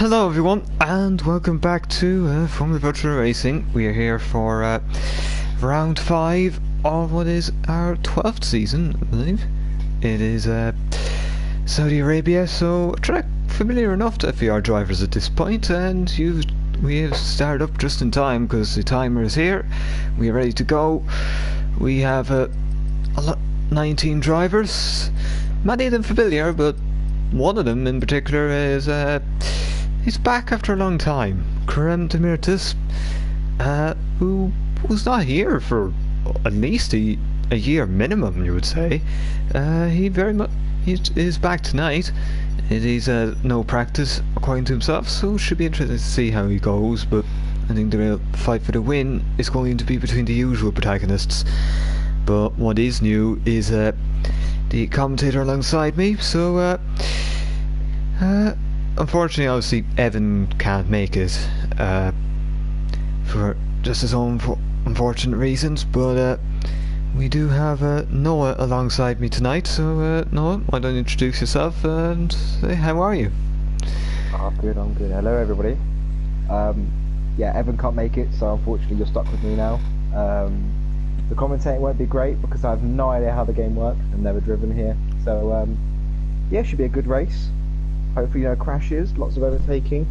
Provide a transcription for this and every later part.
Hello everyone, and welcome back to Formula Virtual Racing. We are here for round 5 of what is our 12th season, I believe. It is Saudi Arabia, so a track familiar enough to FVR drivers at this point, and we have started up just in time because the timer is here. We are ready to go. We have 19 drivers, many of them familiar, but one of them in particular is he's back after a long time. Kerem Demirtas, who was not here for at least a year minimum, you would say. He is back tonight. It is no practice, according to himself, so it should be interesting to see how he goes. But I think the real fight for the win is going to be between the usual protagonists. But what is new is the commentator alongside me. So unfortunately, obviously, Evan can't make it for just his own unfortunate reasons, but we do have Noah alongside me tonight. So Noah, why don't you introduce yourself and say how are you? I'm good. Hello everybody. Yeah, Evan can't make it, so unfortunately you're stuck with me now. The commentating won't be great because I have no idea how the game works. I've never driven here, so yeah, should be a good race. Hopefully no crashes, lots of overtaking,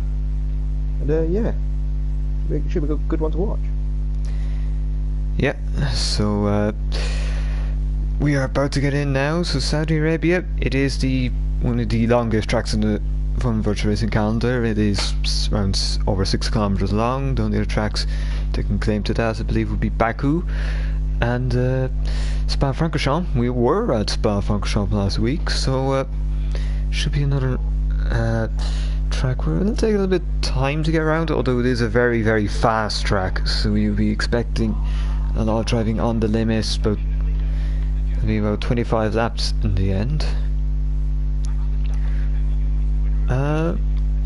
and yeah, it should be a good one to watch. Yeah, so we are about to get in now. So Saudi Arabia, it is one of the longest tracks in the virtual racing calendar. It is around over 6 kilometers long. The only other tracks that can claim to that, I believe, would be Baku and Spa-Francorchamps. We were at Spa-Francorchamps last week, so should be another track where it'll take a little bit of time to get around, although it is a very, very fast track, so you'll be expecting a lot of driving on the limits, but it'll be about 25 laps in the end.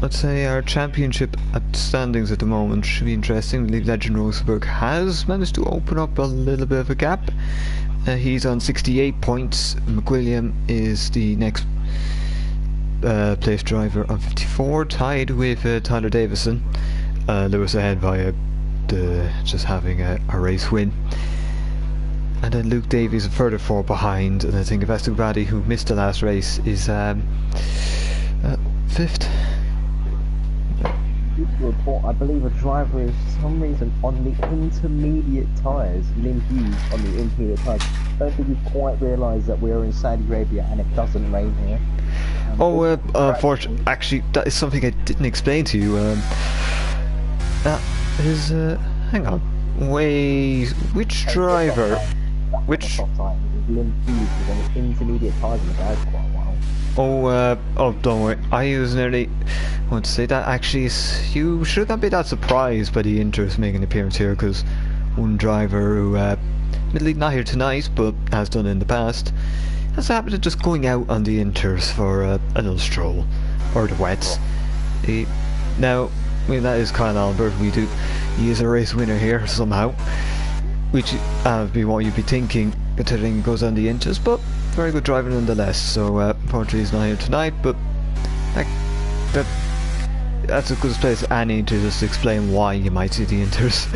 Let's say our championship standings at the moment should be interesting. I believe Legend Rosenberg has managed to open up a little bit of a gap. He's on 68 points. McWilliam is the next place driver on 54, tied with Tyler Davison. Lewis ahead via just having a race win. And then Luke Davies a further 4 behind, and I think Vestu Badi, who missed the last race, is 5th. Report, I believe a driver is for some reason on the intermediate tyres, Lynn Hughes on the intermediate tyres. I don't think you've quite realised that we are in Saudi Arabia and it doesn't rain here. Actually, that is something I didn't explain to you. That is, hang on, which driver? Which? Lynn Hughes was on the intermediate tyres in the garage quite a while. Oh, don't worry. I was nearly want to say that actually you should not be that surprised by the Inters making an appearance here, because one driver who, admittedly not here tonight, but has done in the past, has a habit of just going out on the Inters for a little stroll, or the wets. Now, I mean, that is Kyle Albert. He is a race winner here somehow, which would be what you'd be thinking considering he goes on the Inters, but very good driver nonetheless. So unfortunately he's not here tonight, but that's a good place Annie to just explain why you might see the Inters.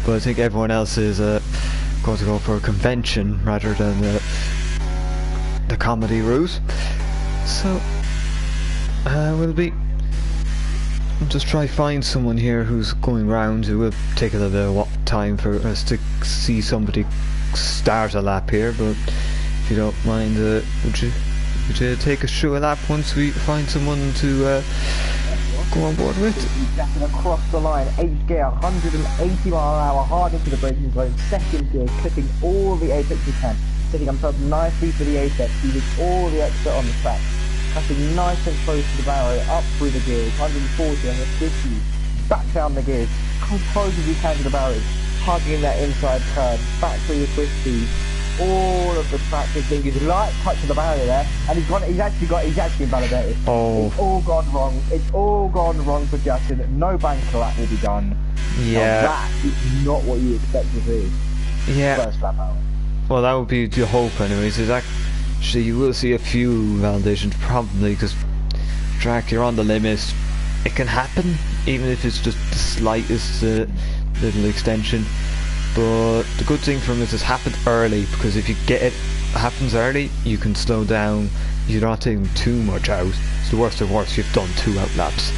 But I think everyone else is going to go for a convention rather than the comedy route. So we'll just try find someone here who's going round. It will take a little bit of time for us to see somebody start a lap here, but if you don't mind, would you take us through a lap once we find someone to go on board with? Jacking across the line, 8th gear, 180 mile an hour, hard into the braking zone, 2nd gear, clipping all the apex he can, setting himself nicely for the apex, using all the extra on the track, cutting nice and close to the barrier, up through the gears, 140, 150, back down the gears, as close as you can to the barriers, hugging that inside curve, back through the twisties. All of the track is being his light touch of the barrier there, and he's actually invalidated. Oh. It's all gone wrong. It's all gone wrong for Justin. No banker lap will be done. Yeah. Now that is not what you expect to see. Yeah. First lap out. Well, that would be the hope anyways. Is actually you will see a few validations probably, because track you're on the limit. it can happen, even if it's just the slightest little extension. But the good thing for him is it's happened early, because if you get it happens early, you can slow down. You're not taking too much out. It's the worst of worst, you've done 2 outlaps.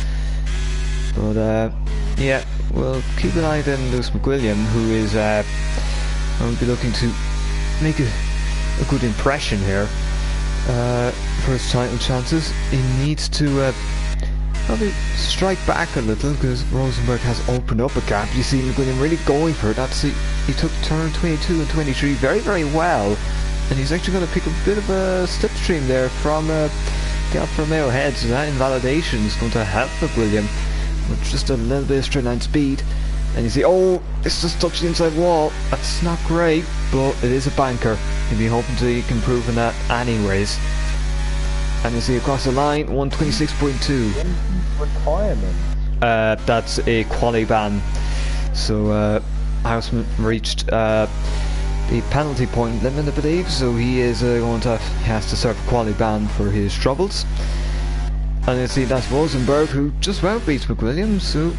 But yeah, we'll keep an eye then on Lewis McWilliam, who is will be looking to make a good impression here for his title chances. He needs to probably strike back a little, because Rosenberg has opened up a gap. You see McWilliam really going for it. He took turn 22 and 23 very, very well, and he's actually going to pick a bit of a slipstream there from the Alfa Romeo ahead, so that invalidation is going to help McWilliam with just a little bit of straight line speed. And you see, oh, it's just touched the inside wall. That's not great, but it is a banker. He'll be hoping to keep improving that anyways. And you see across the line, 126.2. Requirement. That's a quali ban. So Houseman reached the penalty point limit, I believe. So he is he has to serve a quali ban for his troubles. And you see that's Rosenberg, who just well beats McWilliams. So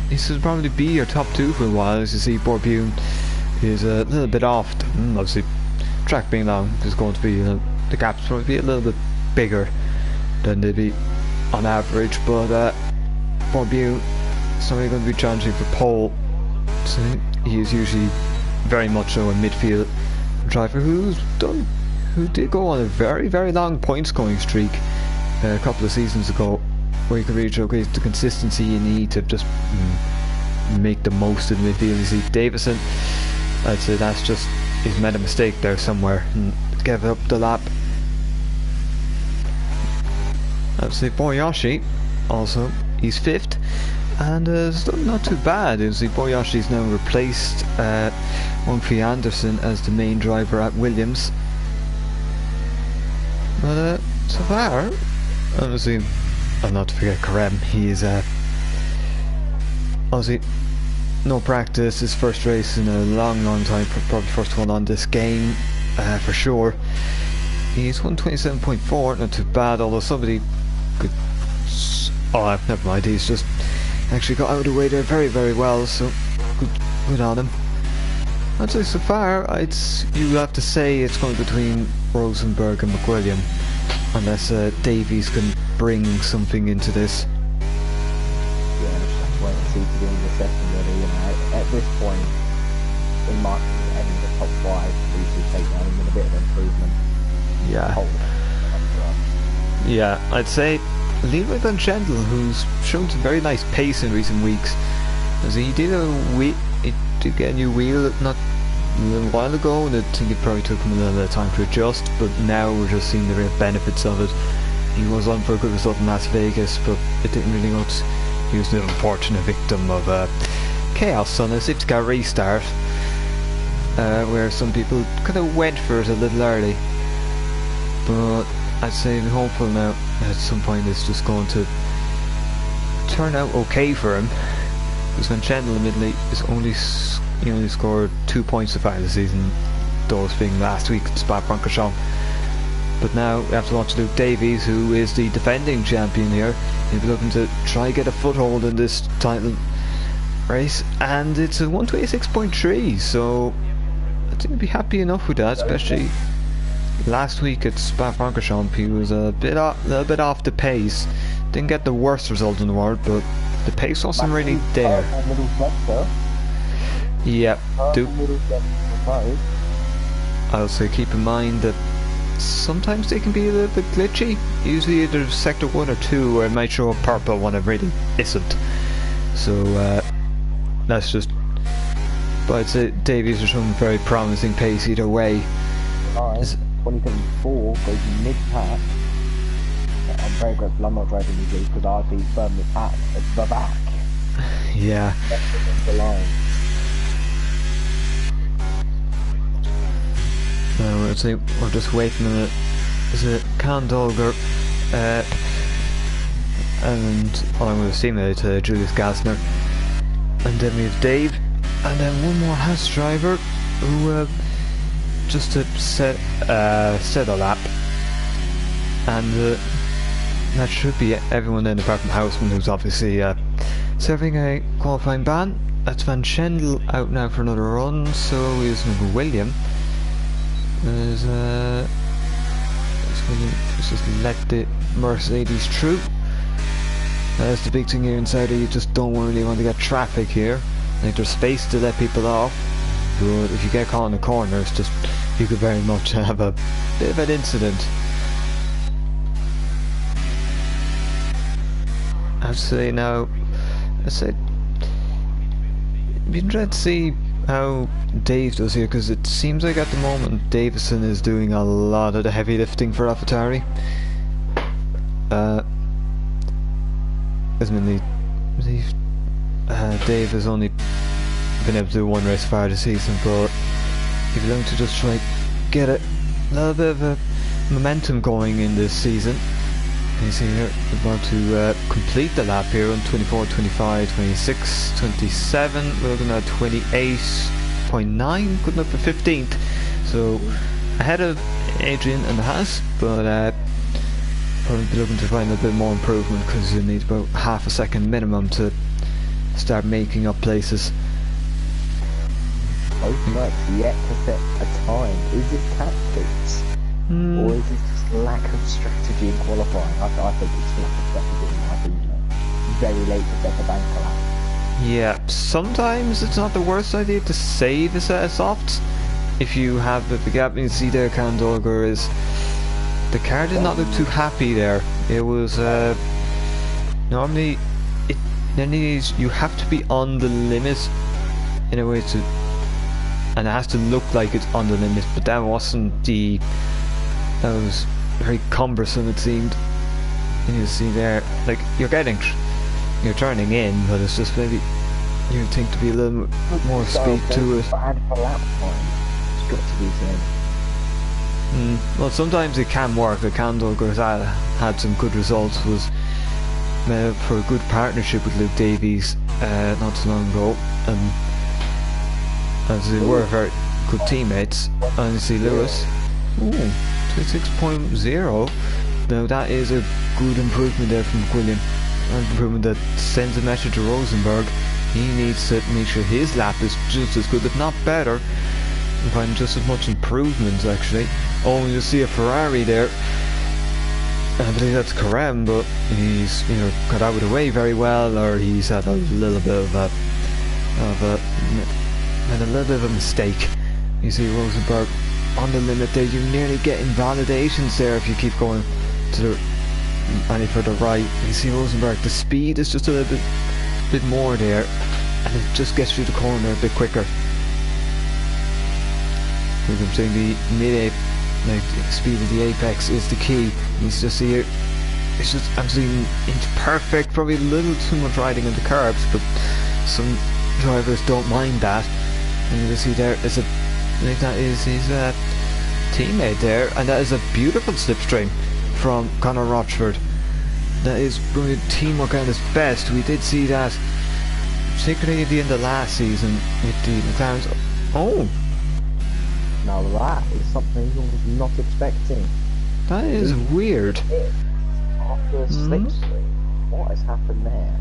he should probably be your top 2 for a while. As you see, Borbune is a little bit off. Obviously, track being long, there's going to be the gaps probably be a little bit bigger than they'd be on average, but Borbune is not really going to be challenging for pole, so he is usually very much so a midfield driver who did go on a very, very long point scoring streak a couple of seasons ago, where you could really showcase the consistency you need to just make the most of the midfield. You see Davison, I'd say that's just, he's made a mistake there somewhere and gave up the lap. I'd say Boyashi also, he's 5th, and still not too bad. You see Boyashi's now replaced Humphrey Anderson as the main driver at Williams. But so far, obviously, and not to forget Karem, he is obviously no practice, his first race in a long, long time, probably first one on this game for sure. He's 127.4, not too bad, although somebody could... Oh, never mind, he's just actually got out of the way there very, very well, so good on him. I'd say so far, you have to say it's going between Rosenberg and McWilliam, unless Davies can bring something into this. Yeah, let's just wait and see to the end of the session, really. You know, at this point, in my opinion, the top 5 should take down with a bit of improvement. Yeah. Yeah, I'd say Leroy Van Schendel, who's shown some very nice pace in recent weeks, as he did get a new wheel not a little while ago, and I think it probably took him a little bit of time to adjust, but now we're just seeing the real benefits of it. He was on for a good result in Las Vegas, but it didn't really go to, he was an unfortunate victim of chaos on a safety car restart, where some people kind of went for it a little early. But I'd say I'm hopeful now at some point it's just going to turn out okay for him, because Van Schendel admittedly is he only scored 2 points so far this season, those being last week at Spa-Francorchamps. But now we have to watch Luke Davies, who is the defending champion here. He'll be looking to try get a foothold in this title race, and it's a 126.3, so I think he'd be happy enough with that, especially last week at Spa-Francorchamps he was a little bit off the pace. Didn't get the worst result in the world, but the pace wasn't really there. Yeah, I'll say keep in mind that sometimes they can be a little bit glitchy. Usually either sector 1 or 2, or it might show a purple one, it really isn't. So that's just, but I'd say Davies are showing very promising pace either way. 2024 goes mid-pack. I'm very grateful I'm not driving with these, because I'd be firmly at the back. Yeah. That's the line. No, I'd say we're just waiting on it. Is it Can Dolger and I'm going to simulate Julius Gassner, and then we have Dave, and then one more Haas driver who just to set a lap, and that should be everyone then apart from Houseman, who's obviously serving a qualifying ban. That's Van Schendel out now for another run, so is William. There's William just let the Mercedes through. That's the big thing here inside here, you just don't really want to get traffic here. Like, there's space to let people off, but if you get caught in the corner, it's just, you could very much have a bit of an incident. I'd say now, I'd say, it'd be interesting to see how Dave does here, because it seems like at the moment Davison is doing a lot of the heavy lifting for AlphaTauri. Dave has only been able to do one race far this season, but if you're going to just try get a little bit of a momentum going in this season, you see here we're about to complete the lap here on 24, 25, 26, 27. We're looking at 28.9, good enough for 15th, so ahead of Adrian and the Haas, but probably be looking to find a bit more improvement, because you need about half a second minimum to start making up places. Both much yet to set a time. Is this tactics? Or is it just lack of strategy in qualifying? I think it's lack of strategy in my opinion. Very late to set a bank lap. Yeah, sometimes it's not the worst idea to save a set of softs. If you have the gap, you see there Kandolger is... The car did not look too happy there. It was... normally, you have to be on the limit in a way to... And it has to look like it's on the limit, but that wasn't the... That was very cumbersome, it seemed. And you see there, like, you're turning in, but it's just maybe you think to be a little more speed to it. Bad for lap time. It's got to be said. Well, sometimes it can work. The Kandolger had some good results. Was made up for a good partnership with Luke Davies not too long ago, as they were very good teammates. And you see Lewis. 26.0. Now that is a good improvement there from McWilliam. An improvement that sends a message to Rosenberg. He needs to make sure his lap is just as good, if not better, and find just as much improvements actually. Oh, you see a Ferrari there. I believe that's Karam, but he's got out of the way very well, or he's had a little bit of a mistake. You see Rosenberg on the limit there. You're nearly getting validations there if you keep going to the any further right. You see Rosenberg, the speed is just a little bit more there, and it just gets through the corner a bit quicker. As I'm saying, the the speed of the apex is the key. You just see it. It's just absolutely inch perfect. Probably a little too much riding on the curbs, but some drivers don't mind that. And you can see there is that is his teammate there, and that is a beautiful slipstream from Conor Rochford. That is really teamwork at its best. We did see that, particularly at the end of last season with the McLarens. Oh! Now that is something I was not expecting. That is weird. After a slipstream, what has happened there?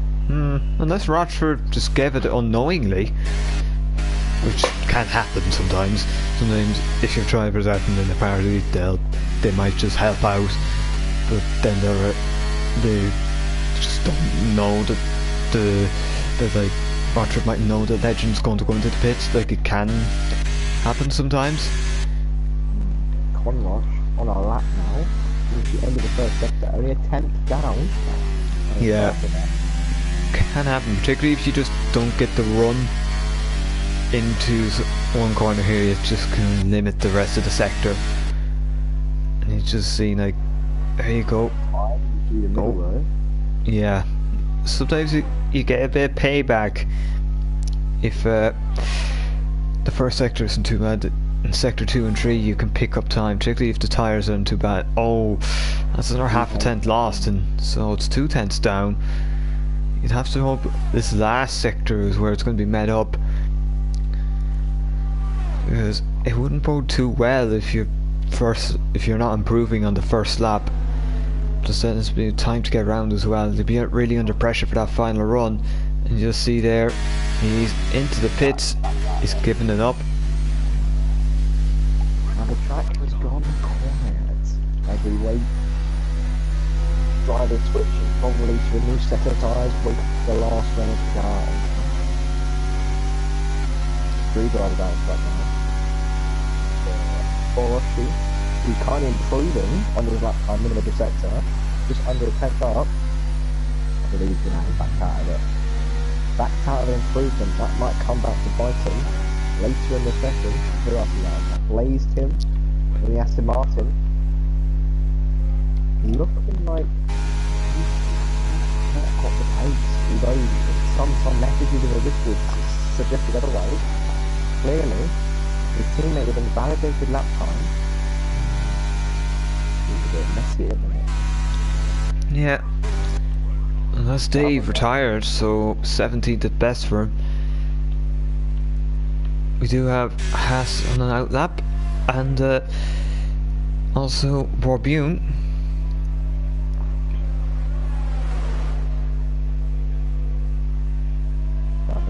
Unless Rochford just gave it unknowingly, which can happen sometimes. Sometimes if your drivers aren't in the party, they might just help out, but then they just don't know that like Rochford might know that Legend's going to go into the pits. Like, it can happen sometimes. Conrosh on our lap now. It's the end of the first sector, only a 10th down. Yeah, can happen, particularly if you just don't get the run into one corner here. You just can limit the rest of the sector, and you just see, like, there you go. Yeah, sometimes you get a bit of payback if the first sector isn't too bad. In sector 2 and 3 you can pick up time, particularly if the tyres aren't too bad. Oh, that's another half a tenth lost, and so it's 2 tenths down. You'd have to hope this last sector is where it's going to be met up, because it wouldn't bode too well if you're not improving on the first lap. Just then it's been time to get around as well. They'll be really under pressure for that final run. And you'll see there, he's into the pits. He's giving it up. And the track has gone quiet as we wait. Driver switching probably to a new set of tyres with the last run of the car. 3 drivers out right now. Boroshi, who's kind of improving under his lap time in the middle sector, just under a 10th up. I believe he's going to have backed out of it. Backed out of improvement, that might come back to bite him later in the session. Who else is out? Blazed him, and the Aston Martin. Looking like he's not got the pace, although some messages in the Discord suggested otherwise. Clearly, his teammate with invalidated lap time. He's a bit messy at the minute. Yeah. Unless Dave retired, so 17th at best for him. We do have Haas on an out lap, and also Borbune.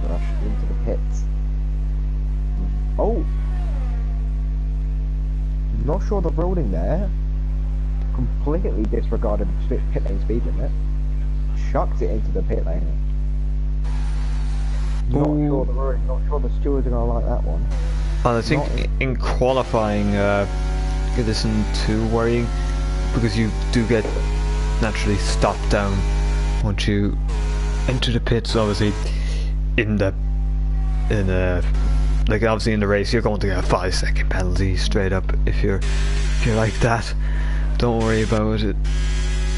Rush into the pits. Oh! Not sure the ruling there. Completely disregarded the pit lane speed limit. Chucked it into the pit lane. Not sure the ruling, not sure the stewards are going to like that one. Well, I think in qualifying, it isn't too worrying, because you do get naturally stopped down once you enter the pits. Obviously, like obviously in the race, you're going to get a 5-second penalty straight up if you're like that. Don't worry about it.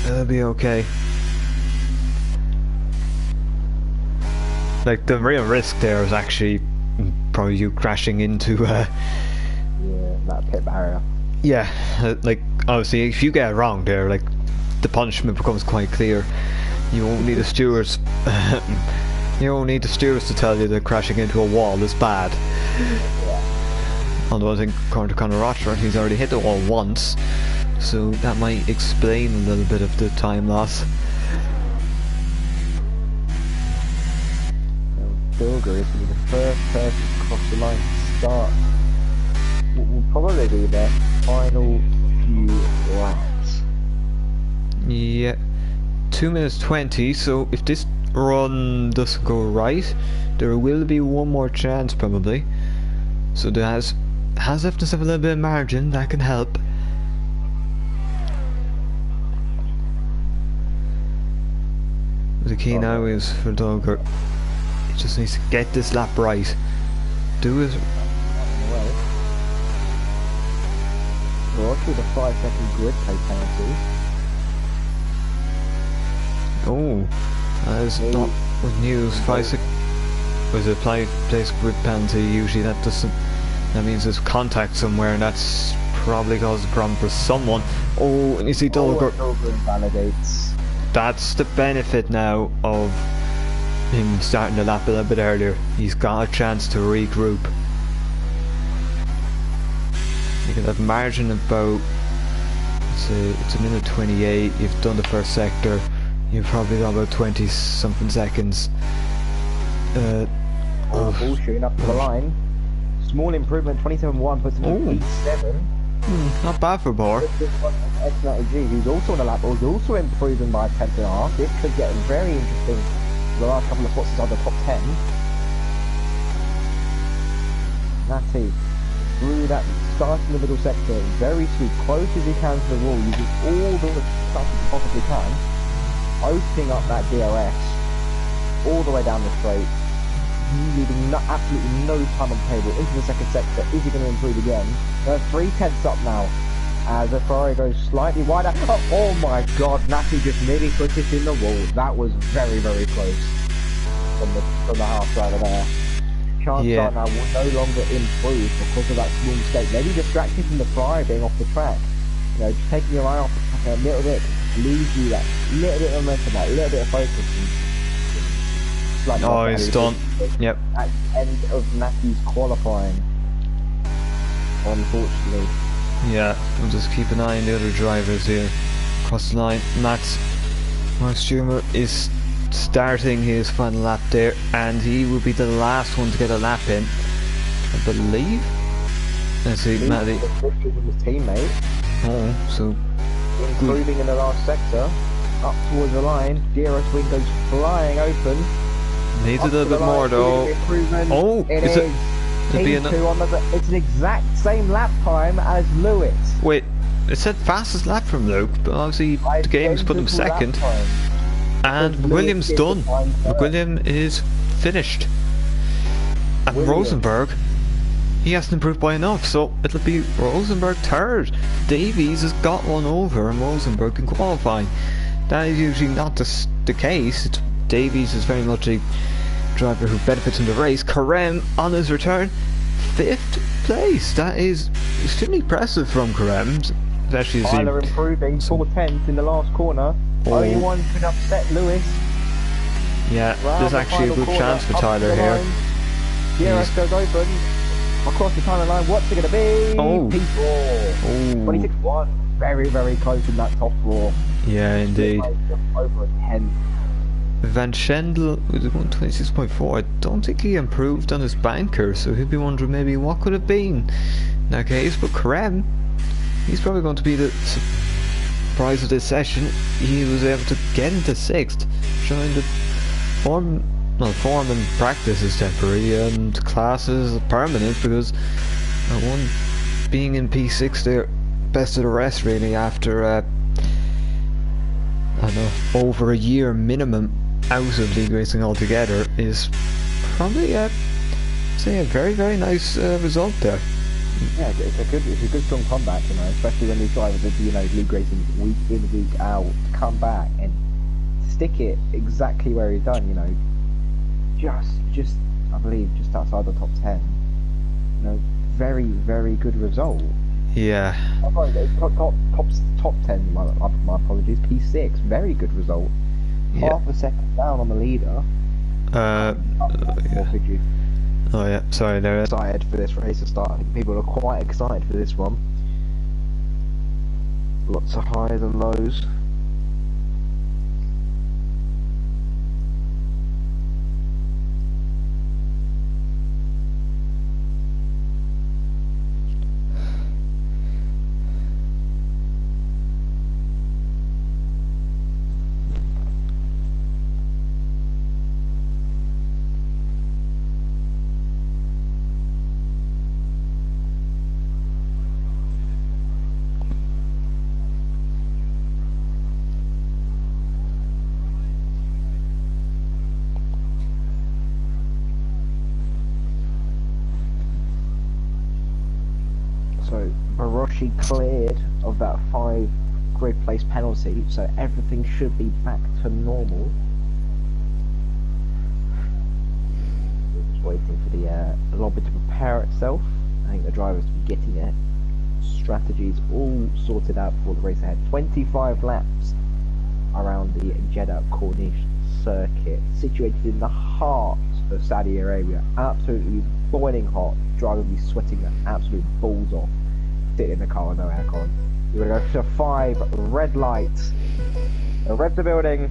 It'll be okay. Like the real risk there is actually probably you crashing into yeah, that pit barrier. Yeah, like obviously if you get it wrong there, like the punishment becomes quite clear. You won't need the stewards. You won't need the stewards to tell you that crashing into a wall is bad. Yeah. Although I think according to Conor Rochford, he's already hit the wall once, so that might explain a little bit of the time loss. Bilger is going to be the first person to cross the line to start what will probably be their final few laps. Yeah, 2 minutes 20, so if this run doesn't go right, there will be one more chance probably. So there has left us a little bit of margin that can help. The key now is for Dogger. He just needs to get this lap right. Do it. Well, through the 5-second grid play penalty. Oh, that is not good news. 5 seconds. Was it place grid penalty? Usually that doesn't. That means there's contact somewhere, and that's probably caused a problem for someone. Oh, and you see Dogger. Dogger invalidates. That's the benefit now of him starting the lap a little bit earlier. He's got a chance to regroup. You can have margin about, it's a minute 28. You've done the first sector. You've probably got about 20 something seconds. Bullshit up to the line. Small improvement, 27.1 puts him in 87. Not bad for Bor. X90G, who's also on the lap, who's also improving by 10.5. This could get very interesting. The last couple of spots is on the top 10. Natty through that start in the middle sector, very sweet, close as he can to the wall, using all the stuff he possibly can, opening up that DRS all the way down the straight, leaving absolutely no time on the table into the second sector. Is he going to improve again? 3/10 up now as the Ferrari goes slightly wider. Oh my god, Natty just nearly put it in the wall. That was very, very close from the half driver there. Chance right now will no longer improve because of that small mistake. Maybe distracted from the Ferrari being off the track. You know, just taking your eye off the track a little bit leaves you that little bit of momentum, that little bit of focus. And oh, he's done. Yep. At the end of Natty's qualifying, unfortunately. Yeah, we'll just keep an eye on the other drivers here. across the line. Max Schumer is starting his final lap there, and he will be the last one to get a lap in, I believe. Let's see, Matty. His teammate. Oh, so improving in the last sector, up towards the line. DRS wing goes flying open. Needs a little bit more though. Oh, it's an exact same lap time as Lewis. Wait, it said fastest lap from Luke, but obviously the game's put him second. And Williams done. William is finished. And Rosenberg, he hasn't improved by enough, so it'll be Rosenberg third. Davies has got one over and Rosenberg in qualifying. That is usually not the case. Davies is very much a driver who benefits in the race. Karem on his return, 5th place. That is extremely impressive from Karem. Especially as Tyler improving, 4/10 in the last corner. Only one could upset Lewis. Yeah, there's actually a good chance for Tyler here. DRS goes open. Across the Tyler line, what's it going to be? Oh. P4. 26-1. Very, very close in that top four. Yeah, indeed. Over a 10. Van Schendel with 126.4. I don't think he improved on his banker, so he'd be wondering maybe what could have been in that case. But Karem, he's probably going to be the surprise of this session. He was able to get into 6th, showing that form and practice is temporary and class is permanent, because one being in P6 there, best of the rest really, after I don't know, over a year minimum out of league racing altogether, is probably say a very, very nice result there. Yeah, it's a good strong comeback, you know, especially when these drivers are, you know, league racing week in, week out, come back and stick it exactly where he's done, you know, just I believe just outside the top 10, you know, very, very good result. Yeah. Top 10. My apologies. P6. Very good result. Yeah. Half a second down on the leader. Yeah. Oh yeah. Sorry, there. Excited for this race to start. I think people are quite excited for this one. Lots of highs and lows. So Baroshi cleared of that 5 grid place penalty, so everything should be back to normal. Just waiting for the lobby to prepare itself. I think the drivers to be getting it. Strategies all sorted out for the race ahead. 25 laps around the Jeddah Corniche circuit, situated in the heart of Saudi Arabia. Absolutely boiling hot. Driver will be sweating their absolute balls off. Sitting in the car with no aircon. We're going to go to 5 red lights. The reds are building.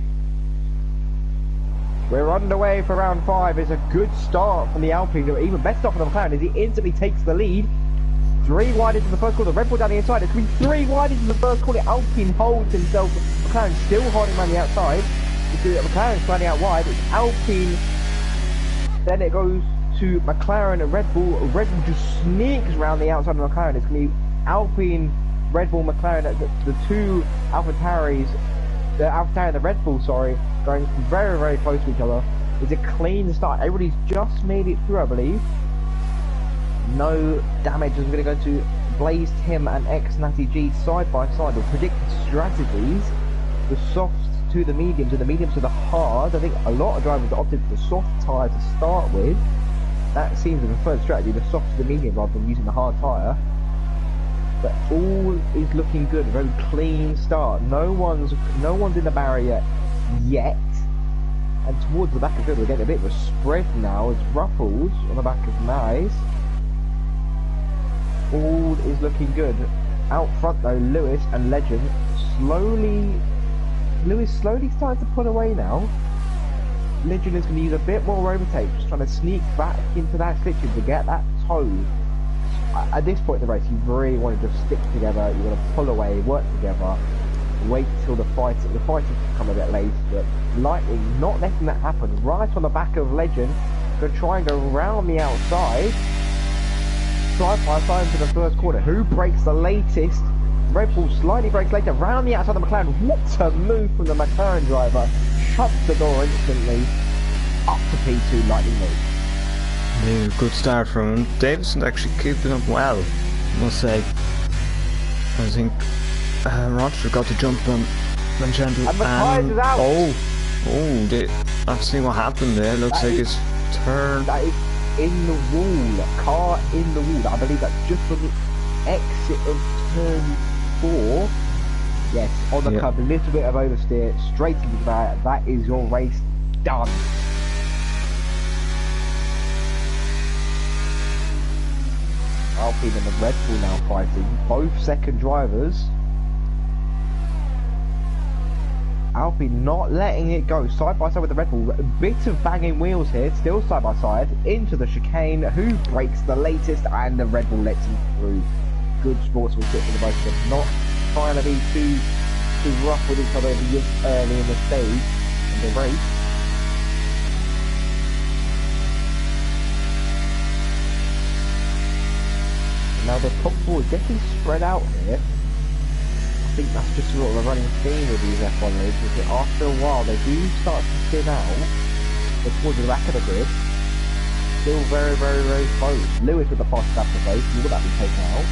We're underway for round 5. It's a good start from the Alpine. Even better start from the McLaren as he instantly takes the lead. 3 wide into the first corner. Red Bull down the inside. It's going to be 3 wide into the first corner. Alpine holds himself. McLaren still holding around the outside. McLaren's sliding out wide. It's Alpine. Then it goes to McLaren and Red Bull. Red Bull just sneaks around the outside of McLaren. It's going to be Alpine, Red Bull, McLaren, the 2 AlphaTauris, the AlphaTauri and the Red Bull, sorry, going very, very close to each other. It's a clean start. Everybody's just made it through, I believe. No damage. I'm going to go to Blaze Tim and X Natty G side by side with predicted strategies. The softs to the mediums and the mediums to the hard. I think a lot of drivers opted for the soft tyre to start with. That seems the preferred strategy, the soft to the medium rather than using the hard tyre. But all is looking good, a very clean start. No one's in the barrier yet. And towards the back of the field we're getting a bit of a spread now as Ruffles on the back of Nice. All is looking good. Out front though, Lewis and Legend Lewis slowly starts to pull away now. Legend is going to use a bit more overtake, just trying to sneak back into that stitching to get that toe. At this point in the race, you really want to just stick together. You want to pull away, work together, wait till the fight can come a bit late, but Lightning not letting that happen. Right on the back of Legend, going to try and go round the outside. Side by side into the first corner. Who breaks the latest? Red Bull slightly breaks later, round the outside of the McLaren. What a move from the McLaren driver. Shuts the door instantly. Up to P2, Lightning move. Yeah, good start from him. Davison actually keeping up well, I must say. I think Roger got the jump on Gentle. And the tyres is out. I've seen what happened there. Looks like it's turned. That is in the wall. Car in the wall. I believe that's just on the exit of turn 4. Yes, on the curb, a little bit of oversteer, straight into the back. That is your race done. Alpine and the Red Bull now fighting, both second drivers. Alpine not letting it go, side by side with the Red Bull. A bit of banging wheels here, still side by side, into the chicane. Who breaks the latest? And the Red Bull lets him through. Good sportsmanship for the both of them. Not trying to be too rough with each other this early in the stage of the race. Now the top 4 is getting spread out here. I think that's just sort of a running theme with these F1 leagues, is that after a while they do start to thin out. They're towards the back of the grid. Still very, very, very close. Lewis with the fastest lap of the race, will that be taken out?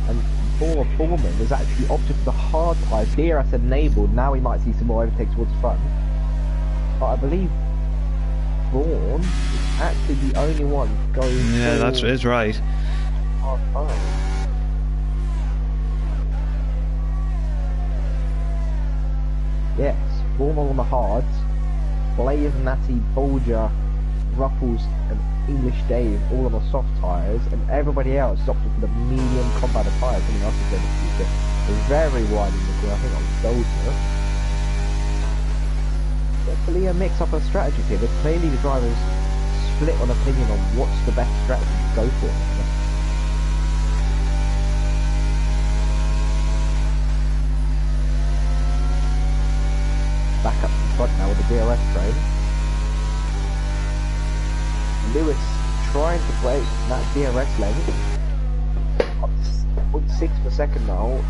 And for Foreman has actually opted for the hard tyres. DRS enabled, now we might see some more overtake towards the front. But I believe Vaughan is actually the only one going. Yeah, that's right. Hard tyres. Yes, Vaughan on the hards. Blaze, Natty, Bolger, Ruffles and English Dave all on the soft tyres, and everybody else opted for the medium compound tyres. Something else is in the future. They're very wide in the grid, I think on Dolce. Definitely a mix up of strategies here. There's clearly the drivers split on opinion on what's the best strategy to go for. Back up in front now with the DRS train. Lewis trying to break that DRS length. Up to 0.6 per second now.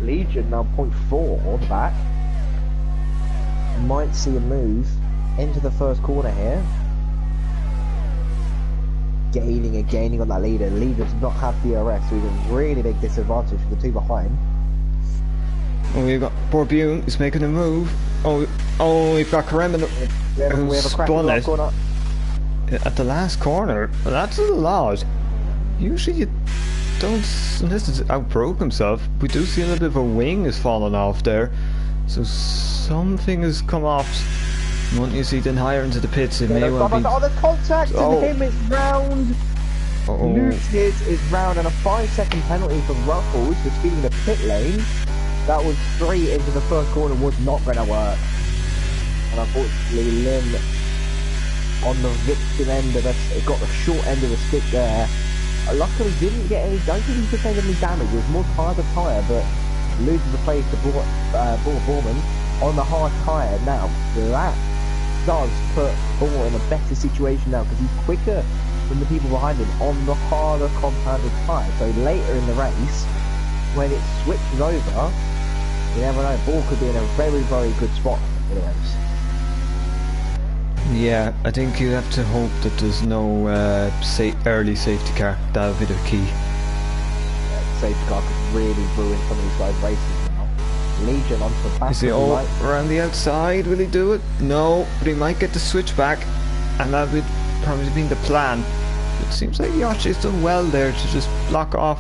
Legion now 0.4 on the back. Might see a move into the first corner here. Gaining and gaining on that leader. Leader does not have DRS, so he's a really big disadvantage for the two behind. Oh, we've got Bourbieu, he's making a move. Oh, we've got Karemin who spun it corner. at the last corner. Well, that's a little odd. Usually you don't, unless it's outbroke himself, we do see a little bit of a wing has fallen off there. So something has come off. Once you see then higher into the pits, it may well be... Oh, there's contact in him, it's round. Luke's hit is round, and a 5-second penalty for Ruffles for speeding the pit lane. That was 3 into the first corner, was not going to work. And unfortunately, Lynn on the victim end of it, got the short end of the stick there. Luckily didn't get any, don't think he sustained any damage. It was more tyre to tyre, but loses the place to Bourman on the hard tyre. Now, that does put Bourman in a better situation now, because he's quicker than the people behind him on the harder compounded tyre. So later in the race, when it switches over, you never know, Ball could be in a very, very good spot for the race. Yeah, I think you have to hope that there's no early safety car. That would be the key. Yeah, the safety car could really ruin some of these guys' races now. Legion onto the back. Is he all around the outside? Will he do it? No, but he might get the switch back, and that would probably be the plan. It seems like Yachi's done well there to just block off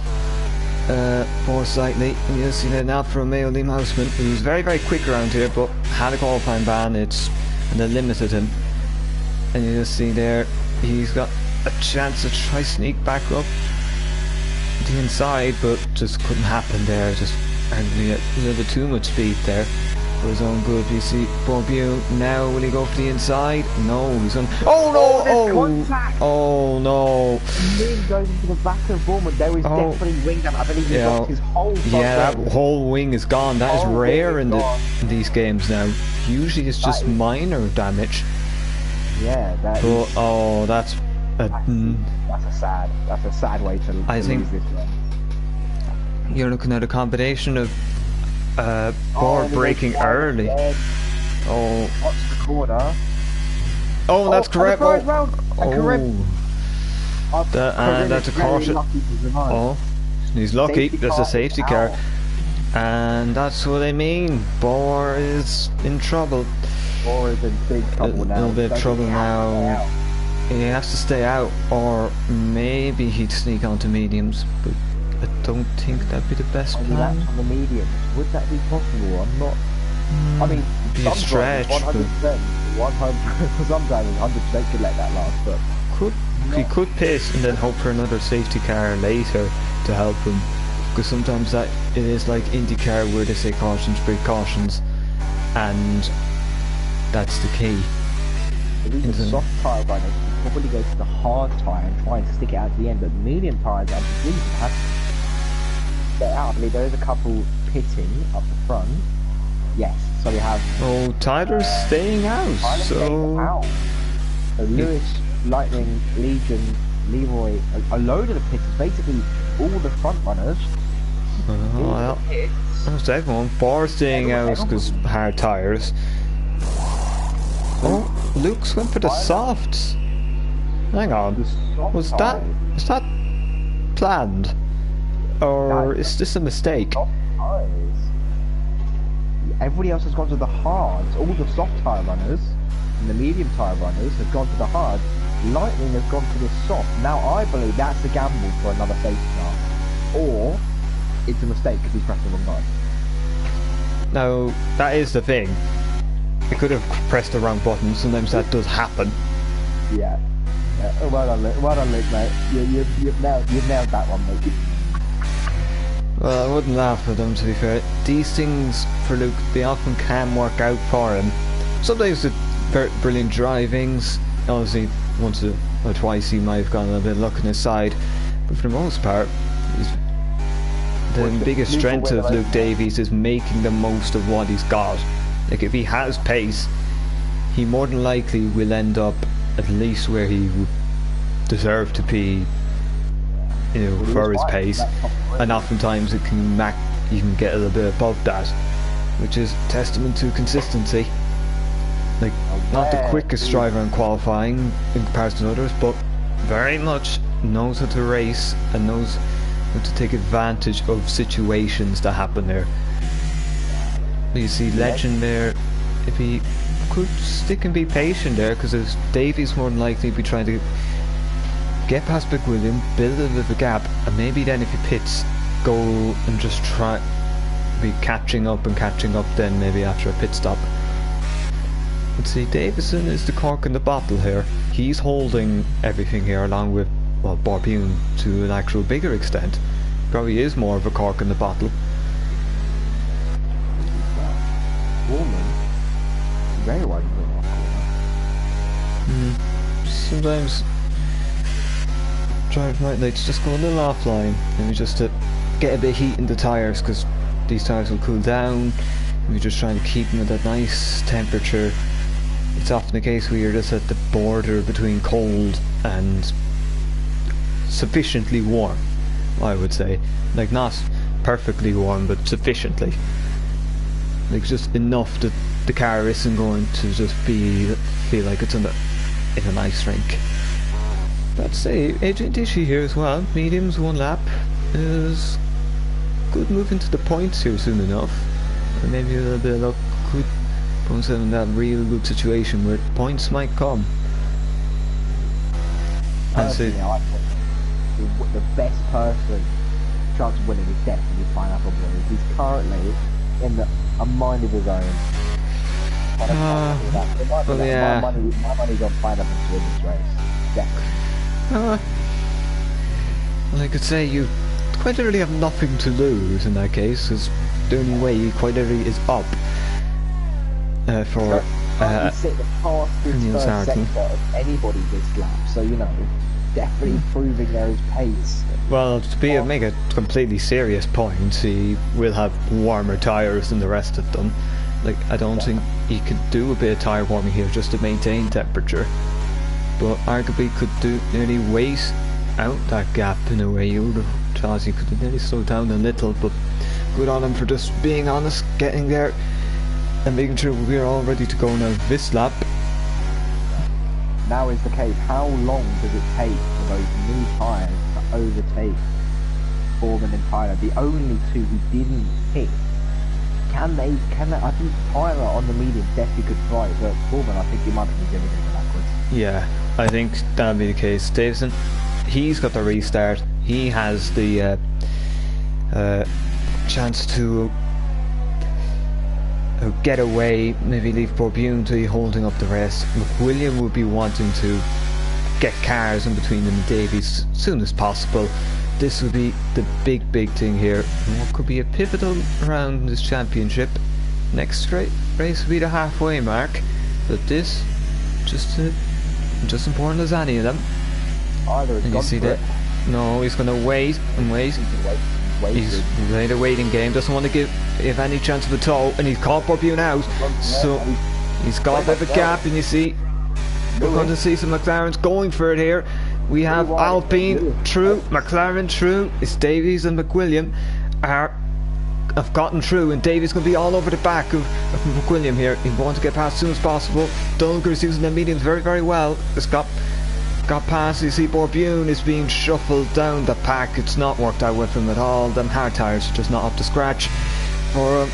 Bohr slightly. And you'll see that now for Romeo Limhausman, who was very, very quick around here, but had a qualifying ban, and they limited him. And you'll see there, he's got a chance to try sneak back up. to the inside, but just couldn't happen there. Just arguably a little bit too much speed there for his own good. You see Bourbieu now, will he go for the inside? No, he's on. Oh no! Oh no! Wing goes into the back of Bournemouth. There was definitely wing damage. I believe he lost his whole front that wing. whole wing is gone. That is rare in these games now. Usually it's just minor damage. Yeah, that is, that's a sad way to lose this one. You're looking at a combination of board breaking early. Oh, what's the corner? Oh, that's correct. And that's a caution. Oh, he's lucky. There's a safety car. And that's what I mean. Boar is in trouble. Boar is in big trouble now. A little bit of trouble now. He has to stay out, or maybe he'd sneak onto mediums, but I don't think that'd be the best plan. On the mediums, would that be possible? I'm not. I mean, be a stretch, 100%, 100. For some drivers, 100% could let that last, but he could piss and then hope for another safety car later to help him, because sometimes it is like IndyCar where they say cautions break cautions, and that's the key. These are soft tyre runners can probably go to the hard tyre and try and stick it out to the end, but medium tyres, I believe, have to get out. I believe there is a couple pitting up the front. Yes, so we have. Oh, Tyler's staying out. So Lewis, Lightning, Legion, Leroy, a load of the pitters, basically all the front runners. Almost everyone. Bar staying out because hard tyres. Oh, Luke's went for the softs. Hang on, is that planned, or is this a mistake? Everybody else has gone to the hards. All the soft tyre runners and the medium tyre runners have gone to the hard. Lightning has gone to the soft. Now I believe that's a gamble for another safety car, or it's a mistake because he's pressed the wrong button. No, that is the thing. He could have pressed the wrong button. Sometimes that does happen. Yeah. Well done, Luke, mate. You've nailed that one, mate. Well, I wouldn't laugh at them, to be fair. These things for Luke, they often can work out for him. Sometimes with very brilliant drivings, obviously once or twice he might have gone a little bit luck on his side, but for the most part, the biggest strength of Luke Davies is making the most of what he's got. Like, if he has pace, he more than likely will end up at least where he would deserve to be, you know, for his pace, and oftentimes you can get a little bit above that, which is testament to consistency. Like, not the quickest driver in qualifying in comparison to others, but very much knows how to race and knows how to take advantage of situations that happen there. You see Legend there, if he could stick and be patient there, because Davies more than likely be trying to get past Big William, build a little bit of a gap, and maybe then if he pits, go and just try be catching up then maybe after a pit stop. Let's see, Davison is the cork in the bottle here. He's holding everything here along with, well, Bourbieu to an actual bigger extent. Probably is more of a cork in the bottle. Woman, very wide corner. Sometimes drivers might like to just go a little offline, maybe just to get a bit of heat in the tyres, because these tyres will cool down. We're just trying to keep them at that nice temperature. It's often the case where you're just at the border between cold and sufficiently warm, I would say. Like, not perfectly warm, but sufficiently. Like, just enough that the car isn't going to just feel like it's in an ice rink. But I'd say Adrian Dishy here as well. Mediums, 1 lap is good, moving to the points here soon enough. And maybe a little bit of luck could put himself in that real good situation where points might come. I think the best person chance of winning is definitely Pineapple Boys. He's currently in a mind of his own. Well, yeah. My money's on Pineapple to win this race. Definitely. Well, I could say you quite literally have nothing to lose in that case, because the only way he quite literally is up for He sit the fastest Neil first Saracen. sector of anybody this lap, so you know, definitely proving there is pace. Well, to make a completely serious point, he will have warmer tyres than the rest of them. Like, I don't think he could do a bit of tyre warming here just to maintain temperature, but arguably could do nearly wait out that gap in a way. You would have thought he could have nearly slowed down a little, but good on him for just being honest, getting there and making sure we're all ready to go now this lap. Now is the case, how long does it take for those new tyres to overtake Foreman and Tyler, the only two who didn't hit? Can they, I think Tyler on the medium definitely could try it, but Foreman, I think he might be going to go backwards. Yeah, I think that'll be the case. Davison, he's got the restart. He has the chance to get away, maybe leave Borbune to be holding up the rest. McWilliam would be wanting to get cars in between them and Davies as soon as possible. This would be the big thing here. What could be a pivotal round in this championship. Next race will be the halfway mark, but this just important as any of them. Either And you see that? No, he's going to wait and wait. He's played a waiting game, doesn't want to give any chance of a tow, and he's caught Borbune out, so he's got a bit of a gap, and you see, we're going to see some McLarens going for it here. We have Alpine, True, McLaren, True, it's Davies and McWilliam have gotten through, and Davies going to be all over the back of McWilliam here. He wants to get past as soon as possible. Dulger's using the mediums very well. It's got past. You see Borbune is being shuffled down the pack. It's not worked out with him at all. Them hard tyres are just not up to scratch for him.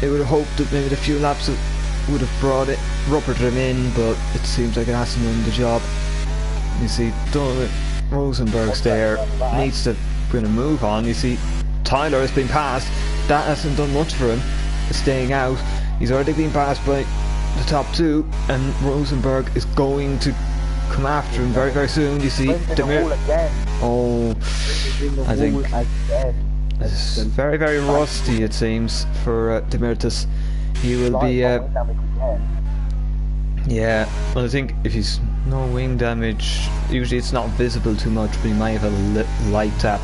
They would have hoped that maybe the few laps would have rubbered him in, but it seems like it hasn't done the job. You see Rosenberg's there, needs to kind of move on. You see Tyler has been passed. That hasn't done much for him, staying out. He's already been passed by the top two, and Rosenberg is going to come after him very soon. You see Demir. I think it's very rusty, it seems, for Demirtas. He will be yeah, well, I think if he's no wing damage, usually it's not visible too much, but he might have a light tap.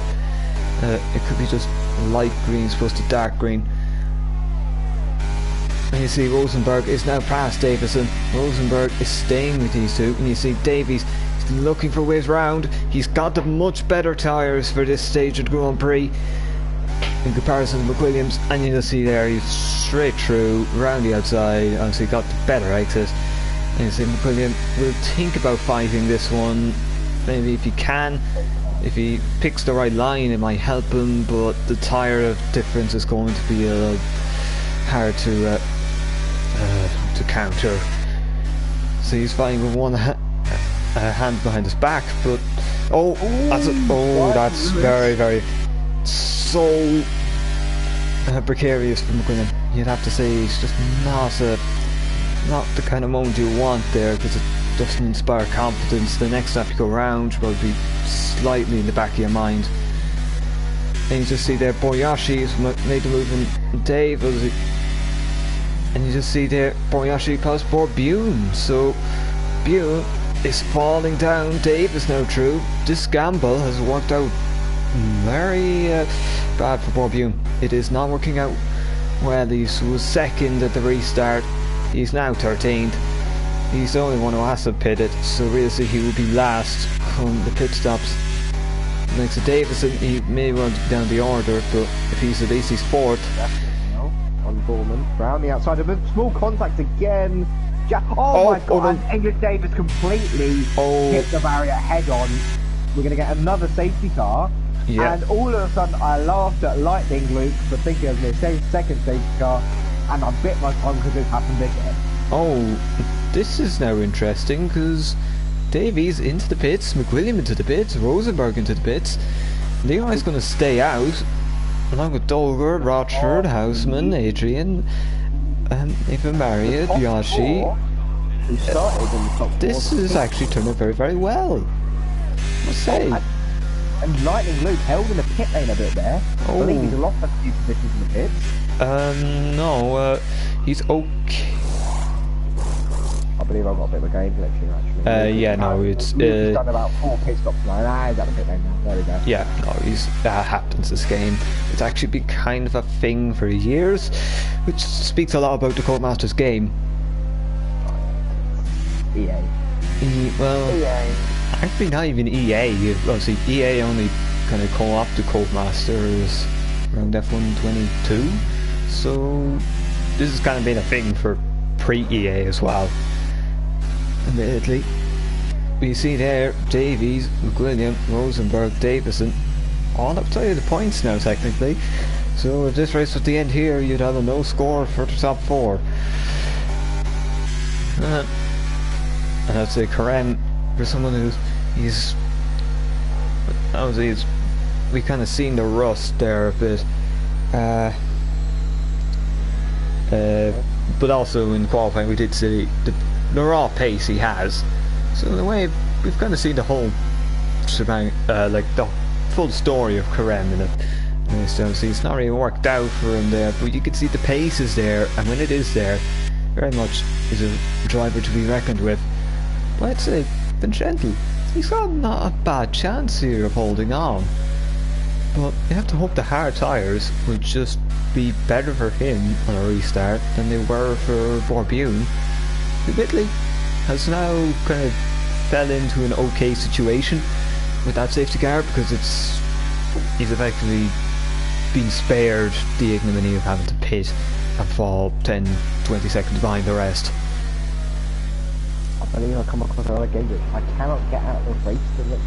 It could be just light green as opposed to dark green. And you see Rosenberg is now past Davison. Rosenberg is staying with these two, and you see Davies is looking for ways round. He's got the much better tyres for this stage of the Grand Prix in comparison to McWilliams, and you'll see there he's straight through, round the outside. Obviously got the better exit. And you see McWilliam will think about fighting this one. Maybe if he can, if he picks the right line, it might help him, but the tyre difference is going to be a little hard to counter. So he's fighting with one hand behind his back, but that's very so precarious for McWilliam. You'd have to say he's just not the kind of moment you want there, because it doesn't inspire confidence. The next time you go round will be slightly in the back of your mind. And you just see there Boyashi's made the move in Dave, and you just see there Boyashi past Borbune. So Bune is falling down. Dave is now through. This gamble has worked out very bad for Borbune. It is not working out well. He was second at the restart. He's now 13th. He's the only one who has to pit it, so realistically he will be last on the pit stops. Next to Davison, he may want to be down the order, but if he's at least he's fourth. On Borman, round the outside of a small contact again. My god, and English Davis completely hit the barrier head on. We're going to get another safety car. Yeah. And all of a sudden I laughed at Lightning Luke for thinking of the second safety car, and I bit my tongue because it happened again. Oh, this is now interesting, because Davies into the pits, McWilliam into the pits, Rosenberg into the pits. Leroy's going to stay out, along with Dolger, Rochford, Houseman, Adrian, Eva Maria, Biaggi. This is actually turned out very well, I must say. And Lightning Luke held in the pit lane a bit there. I believe he's lost a few positions in the pits. No, he's okay. I believe I've got a bit of a game glitch here, actually. Yeah, no, it's... He's done about 4 pit stops now. He's at the pit lane now. There we go. Yeah, no, that happens this game. It's actually been kind of a thing for years, which speaks a lot about the Codemasters game. EA. Well, EA. actually not even EA. Obviously, EA only kind of co-opted Codemasters around F122, so this has kind of been a thing for pre-EA as well. Admittedly, we see there Davies, McWilliam, Rosenberg, Davison, all outside of the points now technically. So if this race was the end here, you'd have a no score for the top 4. And I'd say Karen, for someone he's obviously we kind of seen the rust there a bit. But also in qualifying we did see the raw pace he has. So in a way we've kind of seen the whole shebang, like the full story of Karem in it. So obviously it's not really worked out for him there, but you can see the pace is there, and when it is there, very much is a driver to be reckoned with. But I'd say Vincenzo, he's got not a bad chance here of holding on. But you have to hope the hard tyres will just be better for him on a restart than they were for Borbune, who admittedly has now kind of fell into an okay situation with that safety car, because he's effectively been spared the ignominy of having to pit and fall 10-20 seconds behind the rest. I believe I come across another game that I cannot get out of the race to look.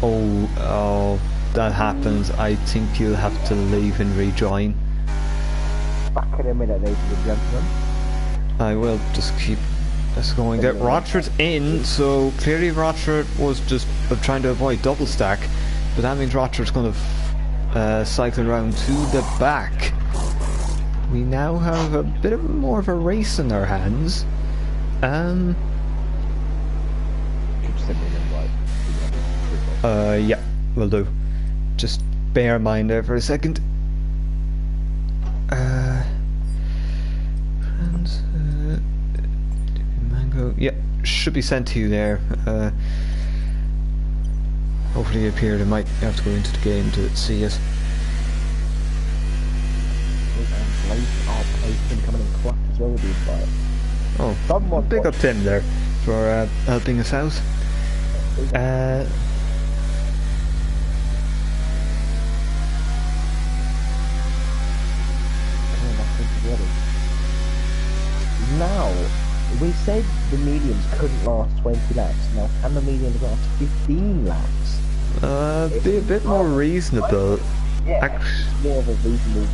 Oh, that happens. I think you'll have to leave and rejoin. Back in a minute, ladies and gentlemen. I will just keep this going there. Rochford's in, so clearly Rochford was just trying to avoid double stack, but that means Rochford's going to cycle around to the back. We now have a bit of more of a race in our hands. Yeah, will do. Just bear in mind there for a second. Mango, yeah, should be sent to you there. Hopefully up here, they might have to go into the game to see it. Oh, big up Tim there for helping us out. Now, we said the mediums couldn't last 20 laps. Now, can the mediums last 15 laps? Be a bit more reasonable. Yeah, more of a reasonable.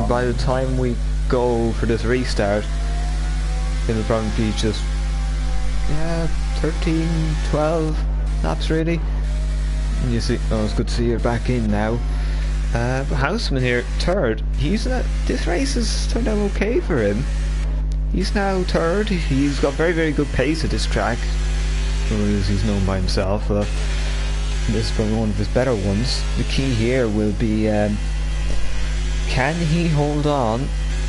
By the time we go for this restart, it'll probably be just 13, 12 laps really. And you see, oh, it's good to see you're back in now. Houseman here, third. This race has turned out okay for him. He's now third. He's got very, very good pace at this track, as he's known by himself. This is probably one of his better ones. The key here will be, can he hold on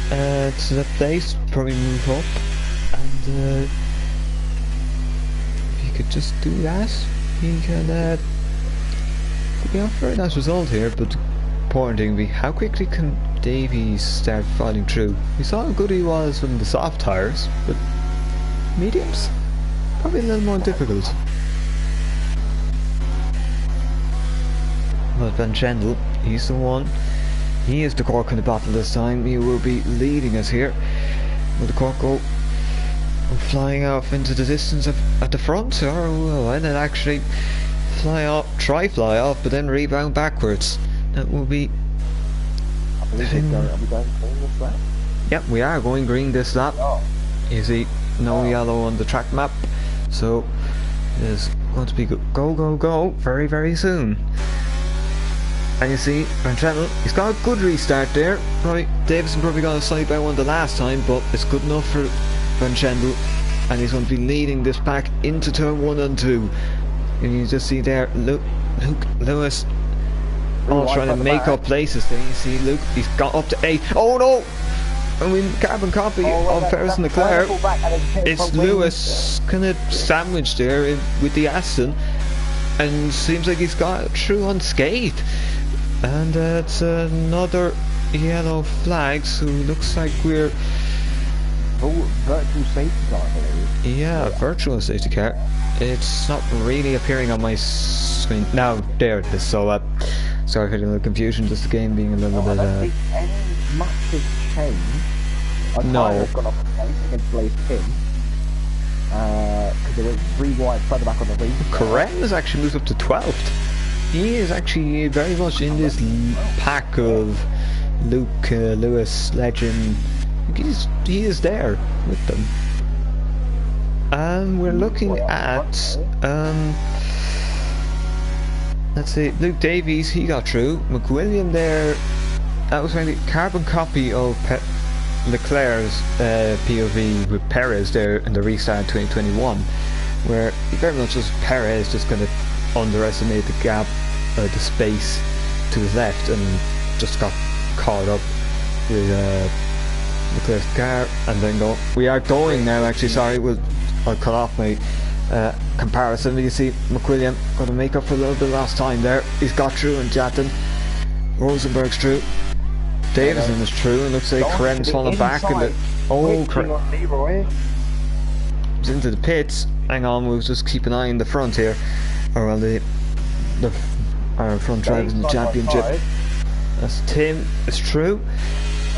to that place? Probably move up, and if he could just do that, he can could be off for a nice result here. But the important thing will be how quickly can Davies start fighting through. We saw how good he was on the soft tyres, but mediums probably a little more difficult. But Van Schendel, he's the one. He is the cork in the bottle this time. He will be leading us here. Will the cork go flying off into the distance at the front, or will it actually fly off, fly off, but then rebound backwards? That will be... Are we going green this lap? Yep, we are going green this lap. Oh. You see, no yellow on the track map, so it is going to be go very, very soon. And you see, Van Tremel, he's got a good restart there. Davison probably got a slightly better one the last time, but it's good enough for Van Schendel, and he's going to be leading this pack into turn 1 and 2. And you just see there, look, Luke Lewis Ooh, all right trying to from the make back. up places. There you see Luke, he's got up to 8. Oh no! And we carbon copy Oh, of Ferris and Leclerc. It's Lewis. Lewis kind of sandwiched there with the Aston, and seems like he's got through unscathed. And it's another yellow flag, so looks like we're... Oh, virtual safety car, I believe. Yeah, virtual safety car. It's not really appearing on my screen. Now, there it is. So, sorry for the little confusion, just the game being a little bit... I don't think any much has changed. No. I've gone off the place against Blaze Pin. Because there was 3 wide further back on the ring. Karen has actually moved up to 12th. He is actually very much in this pack of Luke Lewis legend. He is there with them. We're looking at let's see, Luke Davies, he got through. McWilliam there, that was really carbon copy of Leclerc's POV with Perez there in the restart 2021, where very much just Perez just kind of underestimated the gap, the space to his left, and just got caught up with Leclerc's car, and then we are going now actually, sorry, I'll cut off my comparison. You see McWilliam got to make up for a little bit last time there. He's got through, and Jatton, Rosenberg's through, Davison is true, and looks like Karen's falling back in the... Oh, he's into the pits. Hang on, we'll just keep an eye on the front here, or well, our front drivers in the championship. That's Tim, it's true.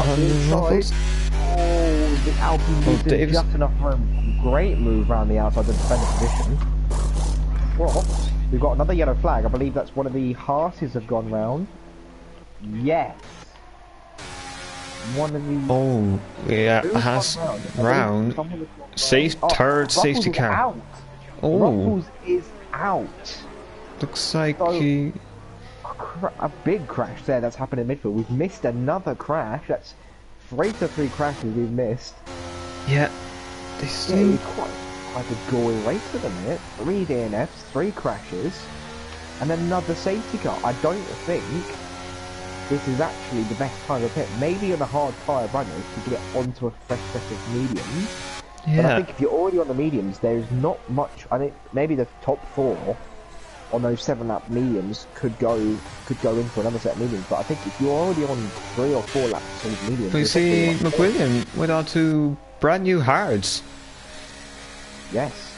On the ruffles. Oh, the Alpine moved just enough room. Great move around the outside the defender position. What? We've got another yellow flag. I believe that's one of the Haas's have gone round. Yes. One of the... Oh, yeah, Haas round. Third safety car. Out. Oh. Ruffles is out. Looks like So, he... A big crash there that's happened in midfield. We've missed another crash. That's 3 to 3 crashes we've missed. Yeah. They seem... quite a gory race at the minute. 3 DNFs, 3 crashes, and another safety car. I don't think this is actually the best time to pit. Maybe on a hard tyre runners to get onto a fresh set of mediums. Yeah. But I think if you're already on the mediums, there's not much. I think maybe the top 4 on those 7-lap mediums could go in for another set of mediums. But I think if you're already on 3 or 4 laps on mediums, But you see, McWilliam went on to brand new hards. Yes.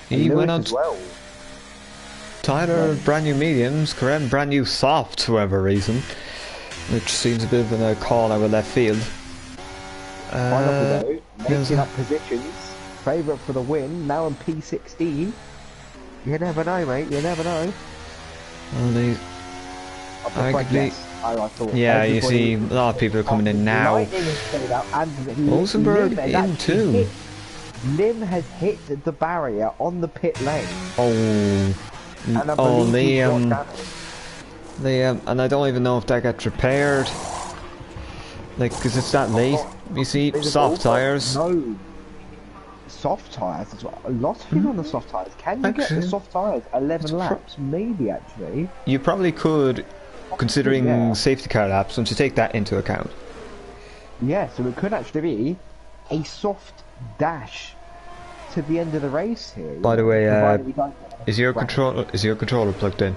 He went on as well. Tyler brand new mediums, Karen brand new softs for whatever reason, which seems a bit of a call out of left field. Making up positions, favourite for the win, now in P16. You never know, mate, you never know. Well, they arguably... I thought Yeah, you see, a lot of people are coming in now. Rosenberg in too. Lim has hit the barrier on the pit lane. Oh, Liam, and I don't even know if that got repaired. Like, because it's that late. You see, soft tyres. No, soft tyres as well. A lot of people on the soft tyres. Can you get the soft tyres 11 laps? Maybe actually. You probably could, considering safety car laps, once you take that into account. Yeah, so it could actually be a soft dash to the end of the race here. By the way, is your controller plugged in?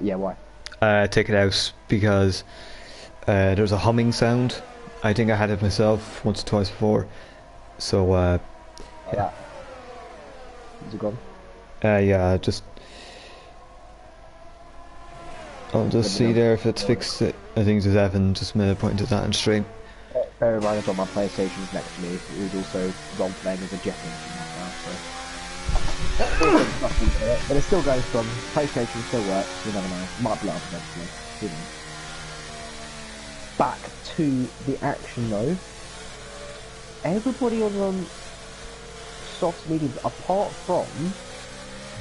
Yeah, why? Take it out because there's a humming sound. I think I had it myself once or twice before. So yeah. Is it gone? Yeah, I'll just see there if it's fixed. I think there's Evan just made a point to that in stream. Bear in mind I've got my PlayStation's next to me, who's also role-playing as a jet engine right now, so... But it's still going strong, PlayStation still works, you never know, might blow up eventually, who knows. Back to the action though. Everybody on soft mediums, apart from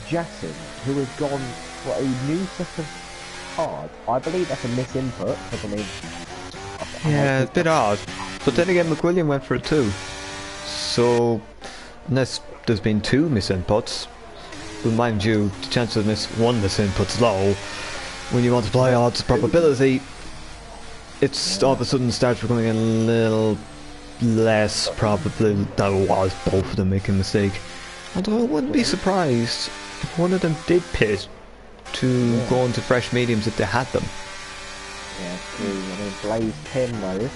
Jason, who has gone for a new set of hard. I believe that's a misinput, I believe. Yeah, it's a bit odd. But then again, McWilliam went for it too. So, unless there's been 2 misinputs, But mind you, the chance of one misinput's low. When you multiply odds probability, it's all of a sudden starts becoming a little less probable that it was both of them making a mistake. Although I wouldn't be surprised if one of them did pit to go into fresh mediums if they had them. Yeah, true. I mean, Blaze 10 though,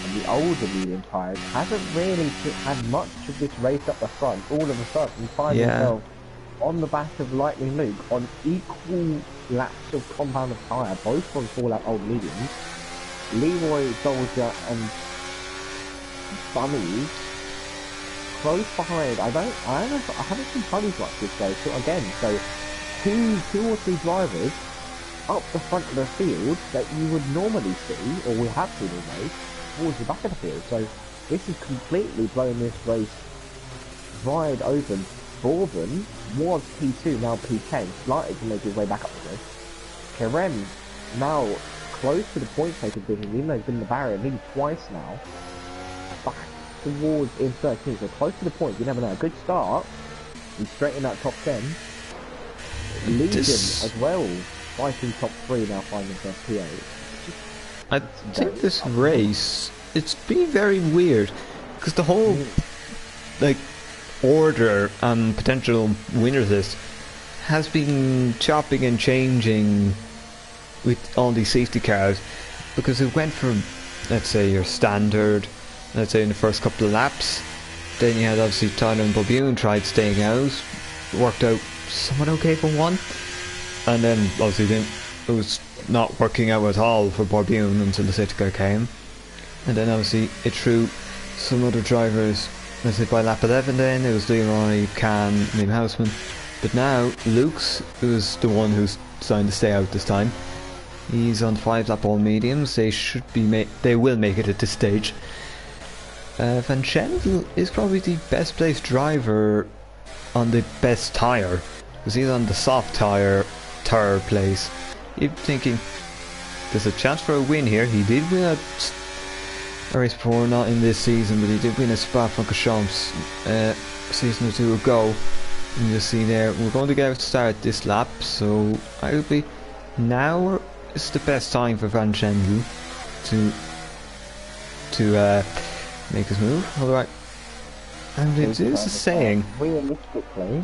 and the older medium tyres, hasn't really had much of this race up the front. All of a sudden, he finds himself on the back of Lightning Luke on equal laps of compound of tyre, both on 4-lap old mediums. Leroy, Soldier, and Bunny close behind. I haven't seen Bunnies much this day. So again, two or three drivers up the front of the field that you would normally see, or we have seen almost, towards the back of the field. So this is completely blowing this race wide open. Bourbon was P2, now P10, slightly to make his way back up the race. Kerem now close to the point taking position, even though he's been in the barrier nearly twice now. Back towards in 13, so close to the point, you never know. A good start. He's straight in that top 10. Legion as well, fighting top 3 now, finding himself P8. I think this race, it's been very weird, because the whole, like, order and potential winners list has been chopping and changing with all these safety cars, because it went from, let's say, your standard, let's say in the first couple of laps, then you had obviously Tyler and Bobune tried staying out, worked out somewhat okay for one, and then obviously then it was not working out at all for Bobune until the safety car came, and then obviously it threw some other drivers. Let's say by lap 11 then, it was Leroy, Can, Liam Houseman. But now, Luke's was the one who's decided to stay out this time. He's on 5-lap all mediums. They should be they will make it at this stage. Van Schendel is probably the best placed driver on the best tyre, because he's on the soft tyre, third place. You're thinking, there's a chance for a win here. He did win a race before, not in this season, but he did win a Spa-Francorchamps season or two ago. And you'll see there, we're going to get to start this lap, so I would be now is the best time for Van Schendel to make his move. Alright, and it is a saying. Realistically,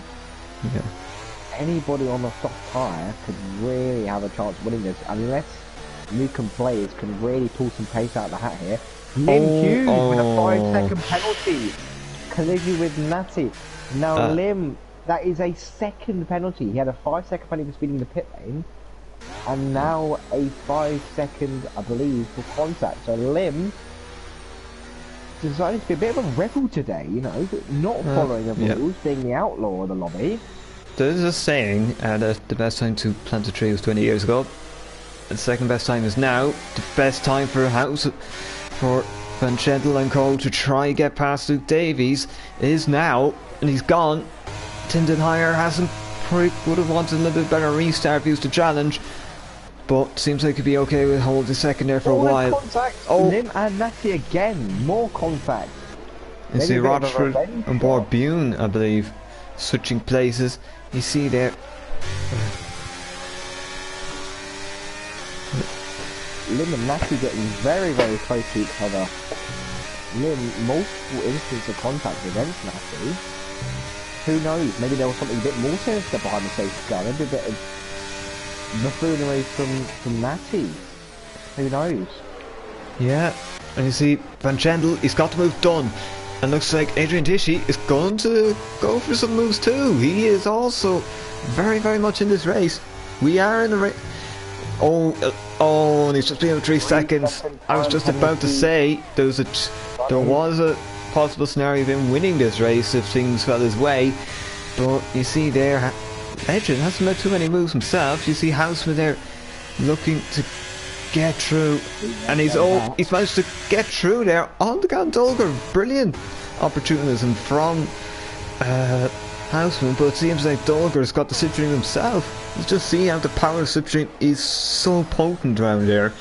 anybody on the soft tyre could really have a chance of winning this, unless Newcomb players can really pull some pace out of the hat here. Lim Hughes with a 5-second penalty. Collision with Natty. Now Lim, that is a second penalty. He had a 5-second penalty for speeding the pit lane, and now a 5-second, I believe, for contact. So Lim decided to be a bit of a rebel today, you know, not following the rules, being the outlaw of the lobby. There's a saying that the best time to plant a tree was 20 years ago. The second best time is now. The best time for Van Schendel and Co to try get past Luke Davies is now, and he's gone. Tindenhire hasn't, would have wanted a little bit better restart if he was to challenge, but seems like he'd be okay with holding second there for a while. Contact. Lim and Natty again, more contact. You see Rochford and Bourbon, I believe, switching places. You see there. Lim and Natty getting very, very close to each other. Lim, multiple instances of contact against Natty. Who knows, maybe there was something a bit more sinister behind the safety car. Maybe a bit of buffoonery from Natty. Who knows? Yeah, and you see Van Schendel, he's got the move done. And looks like Adrian Tishy is going to go for some moves too. He is also very, very much in this race. We are in the race. Oh, and he's just been 3 seconds. I was just about to say there was a possible scenario of him winning this race if things fell his way. But you see there, Adrian hasn't made too many moves himself. You see Houseman there looking to get through, and he's managed to get through there on the Gandolgar. Brilliant opportunism from Houseman, but it seems like Dolgar's got the slipstream himself. You just see how the power of slipstream is so potent around there,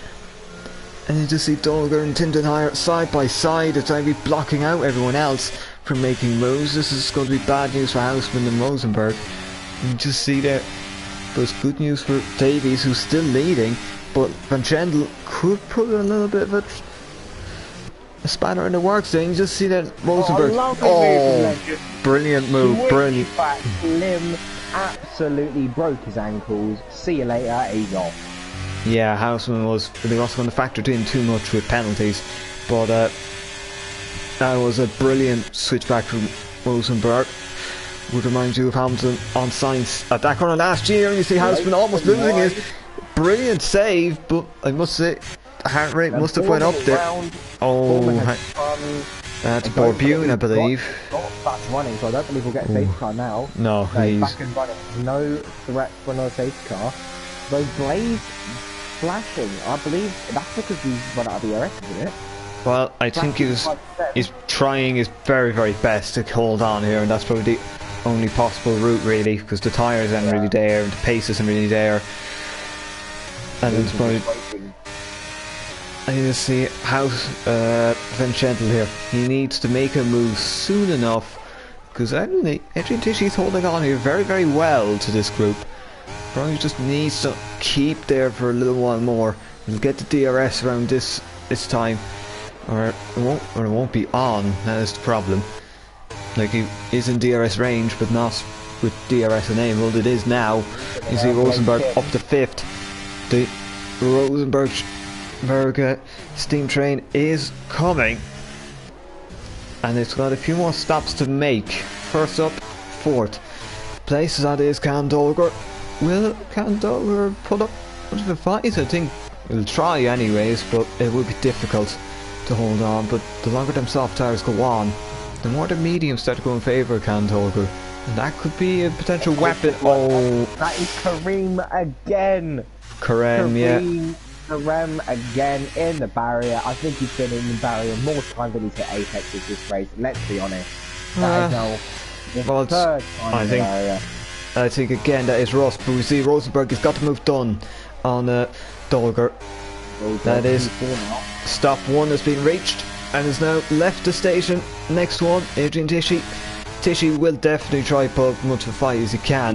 and you just see Dolgar and Tindenhire side by side. It's like blocking out everyone else from making moves. This is going to be bad news for Houseman and Rosenberg. You just see that. But it's good news for Davies, who's still leading, but Van Chendel could put a little bit of a spanner in the works there. You just see that Rosenberg. Brilliant move, brilliant. Lim absolutely broke his ankles. See you later, he's off. Yeah, Houseman they also going to factor in too much with penalties, but that was a brilliant switchback from Rosenberg. Would remind you of Hamilton on science at that corner last year. You see Houseman almost losing his brilliant save, but I must say the heart rate must have went up there. Oh, that's Borbune, I believe. Back running, so I don't believe we'll get a safety car now. No, he's back and running. No threat for another safety car. Those blades flashing, I believe that's because he's run out of DRS, isn't it? Well, I think he's trying his very, very best to hold on here, and that's probably the only possible route, really, because the tyres aren't really there, and the pace isn't really there. And it's probably... I need to see how Van Chendel here. He needs to make a move soon enough, because Adrian Tisci's holding on here very, very well to this group. Probably just needs to keep there for a little while more. He'll get the DRS around this time, or it won't be on. That is the problem. Like, he is in DRS range, but not with DRS enabled. It is now. You see Rosenberg up to 5th. The Rosenberg steam train is coming, and it's got a few more stops to make. First up, 4th place, that is Candolger. Will Candolger put up much of a fight? I think he'll try anyways, but it will be difficult to hold on. But the longer them soft tyres go on, the more the mediums start to go in favour of Candolger, and that could be a potential weapon. Oh, that is Kareem again. Kareem, yeah. Kareem again in the barrier. I think he's been in the barrier more times than he's hit apexes this race. Let's be honest. That is now the third time in the barrier. I think again that is Ross, but we see Rosenberg has got to move done on Dolger. That is stop 1 has been reached and has now left the station. Next one, Adrian Tisci. Tisci will definitely try to put as much of a fight as he can,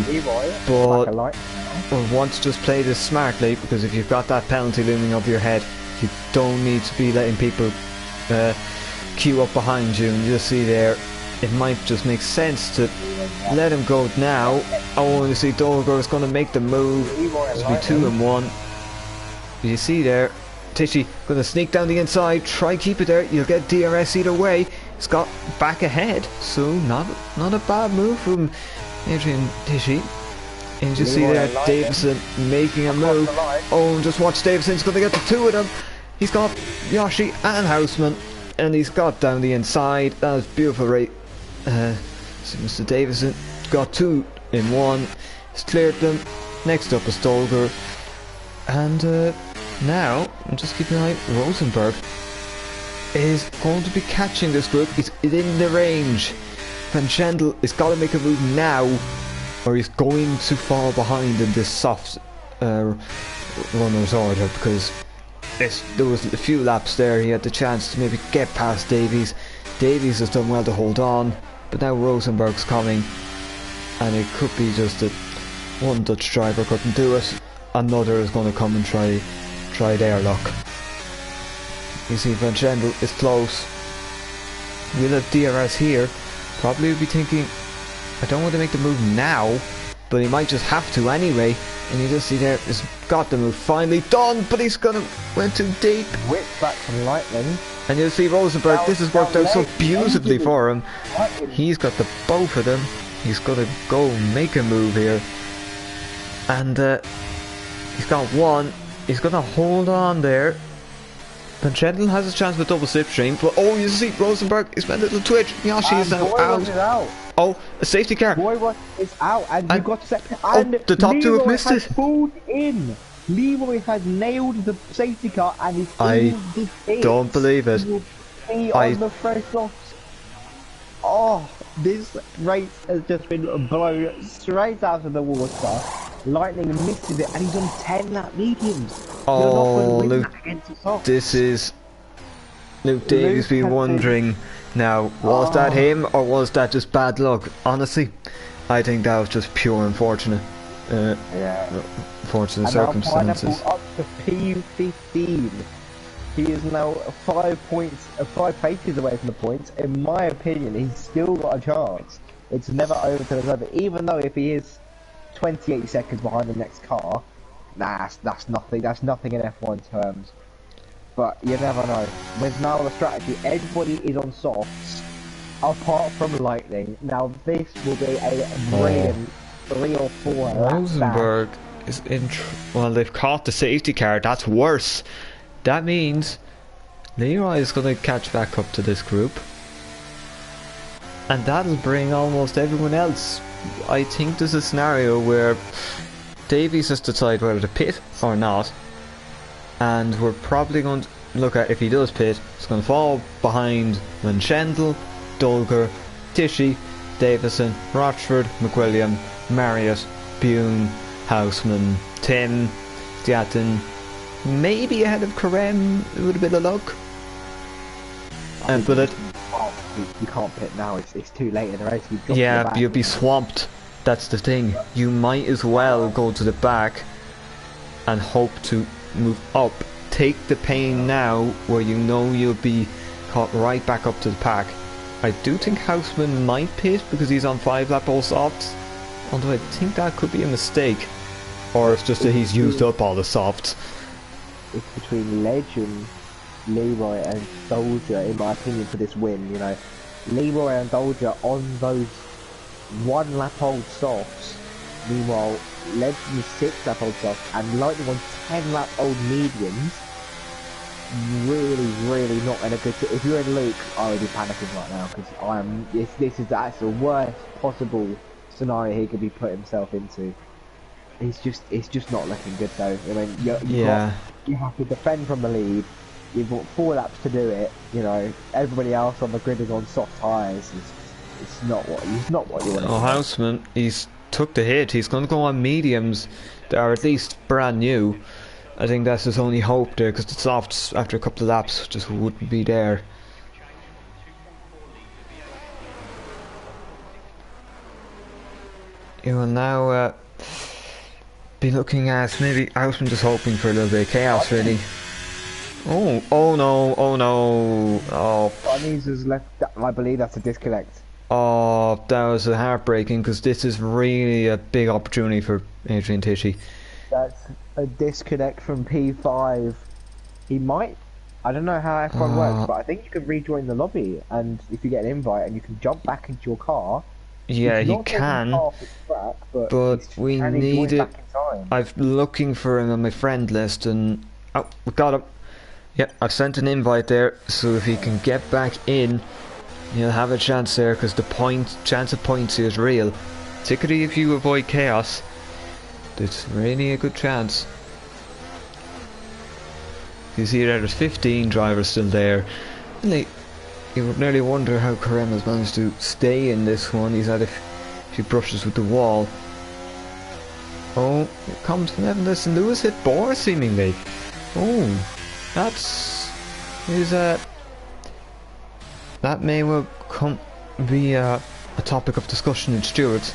but want to just play this smartly, because if you've got that penalty looming over your head, you don't need to be letting people queue up behind you. And you just see there, it might just make sense to let him go now. Oh, you see Dolger is going to make the move. It'll be 2 and 1. You see there, Tisci going to sneak down the inside, try keep it there. You'll get DRS either way. He's got back ahead, so not a bad move from Adrian Tisci. And you see there, Davison making a move. Oh, just watch, Davison's going to get the 2 of them. He's got Yoshi and Houseman, and he's got down the inside. That was beautiful, right? So Mr. Davison got 2 in 1. He's cleared them. Next up is Dolger. And now, I'm just keeping an eye. Rosenberg is going to be catching this group. He's in the range. Van Chendel has got to make a move now, or he's going to fall behind in this soft runner's order, because there was a few laps there. He had the chance to maybe get past Davies. Davies has done well to hold on, but now Rosenberg's coming, and it could be just that one Dutch driver couldn't do it. Another is going to come and try their luck. You see Van Chendel is close. We'll have DRS here. Probably will be thinking, I don't want to make the move now, but he might just have to anyway. And you just see there, he's got the move finally done, but he's gonna went too deep. Whip back from Lightning. And you'll see Rosenberg, this has worked out so beautifully for him. He's got the both of them. He's got to go make a move here. And he's got 1. He's going to hold on there. Van Chendel has a chance with double slipstream, but oh, you see Rosenberg, he's made a little twitch. Yoshi is now out. Oh, a safety car. Boy is out, and you got to say, and the top 2 have missed it. Pulled in. Leroy has nailed the safety car and is in the pit. Don't believe it. On the fresh softs. Oh, this race has just been blown straight out of the water. Lightning misses it, and he's on 10 lap mediums. Oh, Luke, this is Luke Davies be wondering now, was that him or was that just bad luck? Honestly, I think that was just pure unfortunate. Yeah. Unfortunate And now circumstances. Pineapple up to P15. He is now 5 points, 5 places away from the points. In my opinion, he's still got a chance. It's never over till it's over. Even though if he is 28 seconds behind the next car, that's nothing. That's nothing in F1 terms. But you never know. With now the strategy, everybody is on softs, apart from Lightning. Now this will be a brilliant 3 or 4 laps back. Rosenberg is in. Well, they've caught the safety car. That's worse. That means Leroy is going to catch back up to this group, and that'll bring almost everyone else. I think there's a scenario where Davies has to decide whether to pit or not, and we're probably going to look at, if he does pit, it's going to fall behind when Schendel, Dolger, Tishy, Davison, Rochford, McWilliam, Marriott, Bune, Houseman, Tim, Diatin, maybe ahead of Karem with a bit of luck. But you can't pit now. It's too late in the race. Yeah, you'll be swamped. That's the thing. You might as well go to the back and hope to move up. Take the pain now, where you know you'll be caught right back up to the pack. I do think Houseman might pit because he's on 5-lap all softs, although I think that could be a mistake, or it's just that he's used up all the softs. It's between Legend, Leroy and Soldier, in my opinion, for this win. You know, Leroy and Soldier on those 1-lap old softs. Meanwhile, Legend is 6-lap old softs, and Lightning on 10-lap old mediums. Really not in a good. If you're in Luke, I would be panicking right now, because I am. That's the worst possible scenario he could be put himself into. It's just not looking good though. I mean, you have to defend from the lead. You've got 4 laps to do it. You know, everybody else on the grid is on soft tyres. It's not what you want. Oh, Houseman, he's took the hit. He's going to go on mediums that are at least brand new. I think that's his only hope there, because the softs after a couple of laps just wouldn't be there. You will now be looking at maybe Houseman just hoping for a little bit of chaos, really. Oh no, oh. Bunnies has left. I believe that's a disconnect. Oh, that was heartbreaking, because this is really a big opportunity for Adrian Tishy. That's a disconnect from P5. He might. I don't know how F1 works, but I think you can rejoin the lobby, and if you get an invite, and you can jump back into your car. Yeah, you can. Track, but we need it. I'm looking for him on my friend list, and oh, we got him. Yep, I've sent an invite there, so if he can get back in, you'll have a chance there, because the chance of points is real. Particularly if you avoid chaos, it's really a good chance. You see there's 15 drivers still there. And you would nearly wonder how Karem has managed to stay in this one. He's had a few brushes with the wall. Oh, here comes from Evan. Listen, Lewis hit Bohr seemingly. Oh, that may well be a topic of discussion in stewards.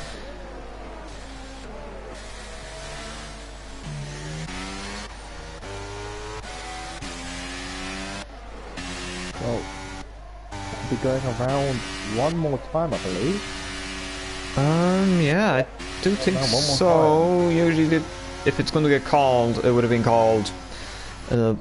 Well, it'll be going around one more time, I believe. Yeah, I do think so. Usually, if it's going to get called, it would have been called a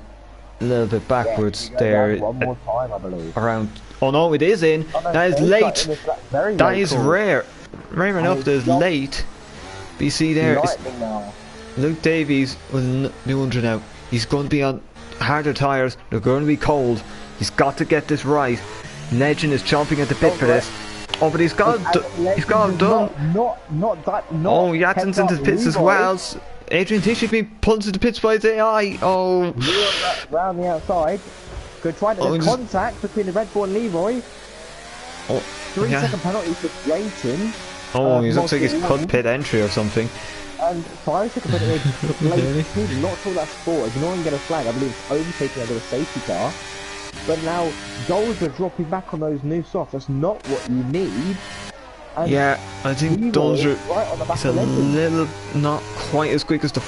little bit backwards there. One more time, I believe. Around. Oh no, it is in. Oh, no, that is late. That is rare. Rare enough that it's late. But you see there, Luke Davies will be wondering now. He's going to be on harder tyres. They're going to be cold. He's got to get this right. Legend is chomping at the bit for this. Oh, but he's got it done. Oh, Yatin's into the pits as well. Adrian Tishy's been pulled to the pits by his AI. Oh. Round the outside. Good try to contact between the Red Bull and Leroy. Oh, 3-second penalty for Drayton. Oh, he looks like he's cut pit entry or something. And 5-second penalty for Blake. Not sure that's for. If you're not going to get a flag, I believe it's overtaking under a safety car. But now, goals are dropping back on those new softs. That's not what you need. And Yeah, I think Leroy those are right on the back it's a of Legend. little not quite as quick as the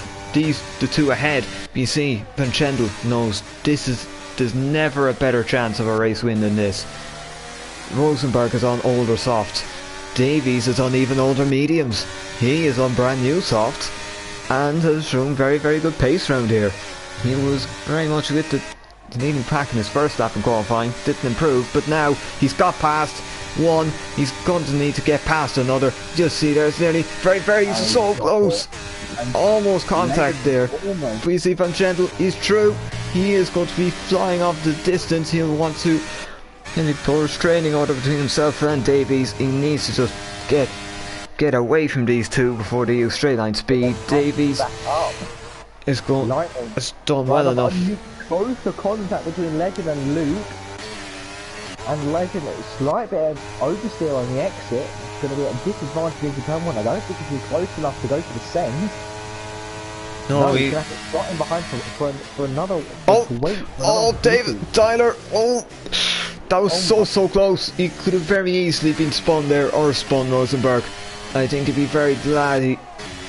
two ahead. But you see, Van Chendel knows there's never a better chance of a race win than this. Rosenberg is on older softs. Davies is on even older mediums. He is on brand new softs and has shown very, very good pace round here. He was very much with the leading pack in his first lap in qualifying, didn't improve, but now he's got past one, he's going to need to get past another. Just see there's nearly very, very so close. Almost contact there. But you see Van Chendel, he's true. He is going to be flying off the distance. He'll want to pull a restraining order between himself and Davies. He needs to just get away from these two before they use straight line speed. Davies is going has done well enough. Close the contact between Legend and Luke. And Legend, a slight bit of oversteer on the exit. It's going to be a disadvantage into turn one. I don't think he's close enough to go for the send. No, he's going to have to slot in behind for another. David Tyler. Oh, that was so close. He could have very easily been spun there or spun Rosenberg. I think he'd be very glad he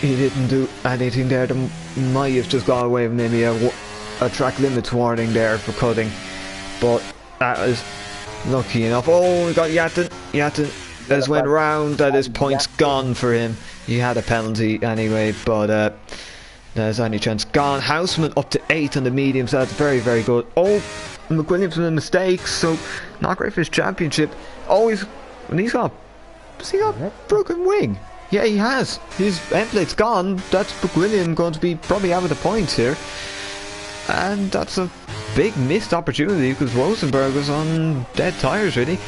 didn't do anything there. That might have just got away with maybe a track limits warning there for cutting, but that was lucky enough. Oh, we got Yatin. Yatin has went round. That is points gone for him. He had a penalty anyway, but there's any chance gone. Houseman up to 8 on the mediums. That's very, very good. Oh, McWilliams with a mistake, so not great for his championship. Has he got broken wing? Yeah, he has. His end plate's gone. That's McWilliam going to be probably out of the points here. And that's a big missed opportunity because Rosenberg was on dead tyres really.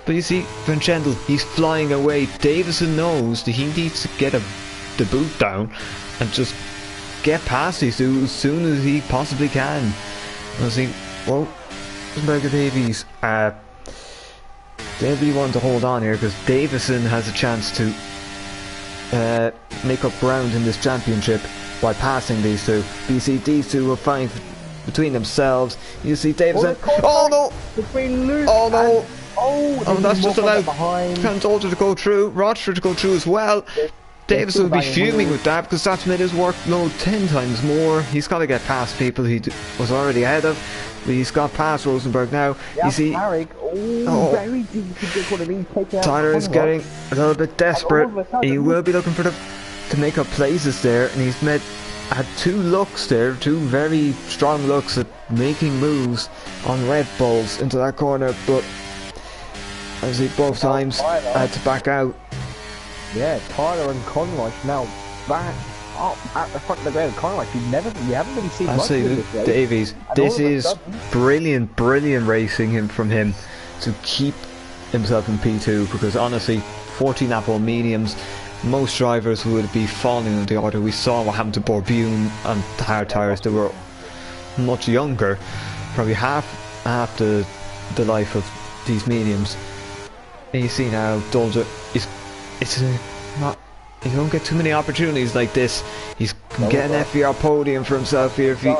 But you see, Van Chendel, he's flying away. Davison knows that he needs to get the boot down and just get past these two as soon as he possibly can. I see, well, Rosenberg and Davies, they'll be one to hold on here because Davison has a chance to make up ground in this championship by passing these two. But you see, these two will find between themselves. You see Davison. Oh no! Between Luke oh no! That's just allowed Cantor to go through, Rochford to go through as well. Davison will be fuming with that because that's made his workload 10 times more. He's got to get past people he was already ahead of. But he's got past Rosenberg now. Yeah, you see, very deep. Tyler is getting a little bit desperate. He will be looking for to make up places there, and he's had 2 looks there, 2 very strong looks at making moves on Red Bulls into that corner, but as he both times had to back out. Yeah, Tyler and Conroy now back up at the front of the grid. Conroy, you haven't really seen much of this Davies, this is brilliant racing from him to keep himself in P2, because honestly, 14 Apple mediums, most drivers would be falling in the order. We saw what happened to Bourbion on hard tyres. They were much younger, probably half the life of these mediums. And you see now, Dolger he won't get too many opportunities like this. He's getting an FVR podium for himself here. If he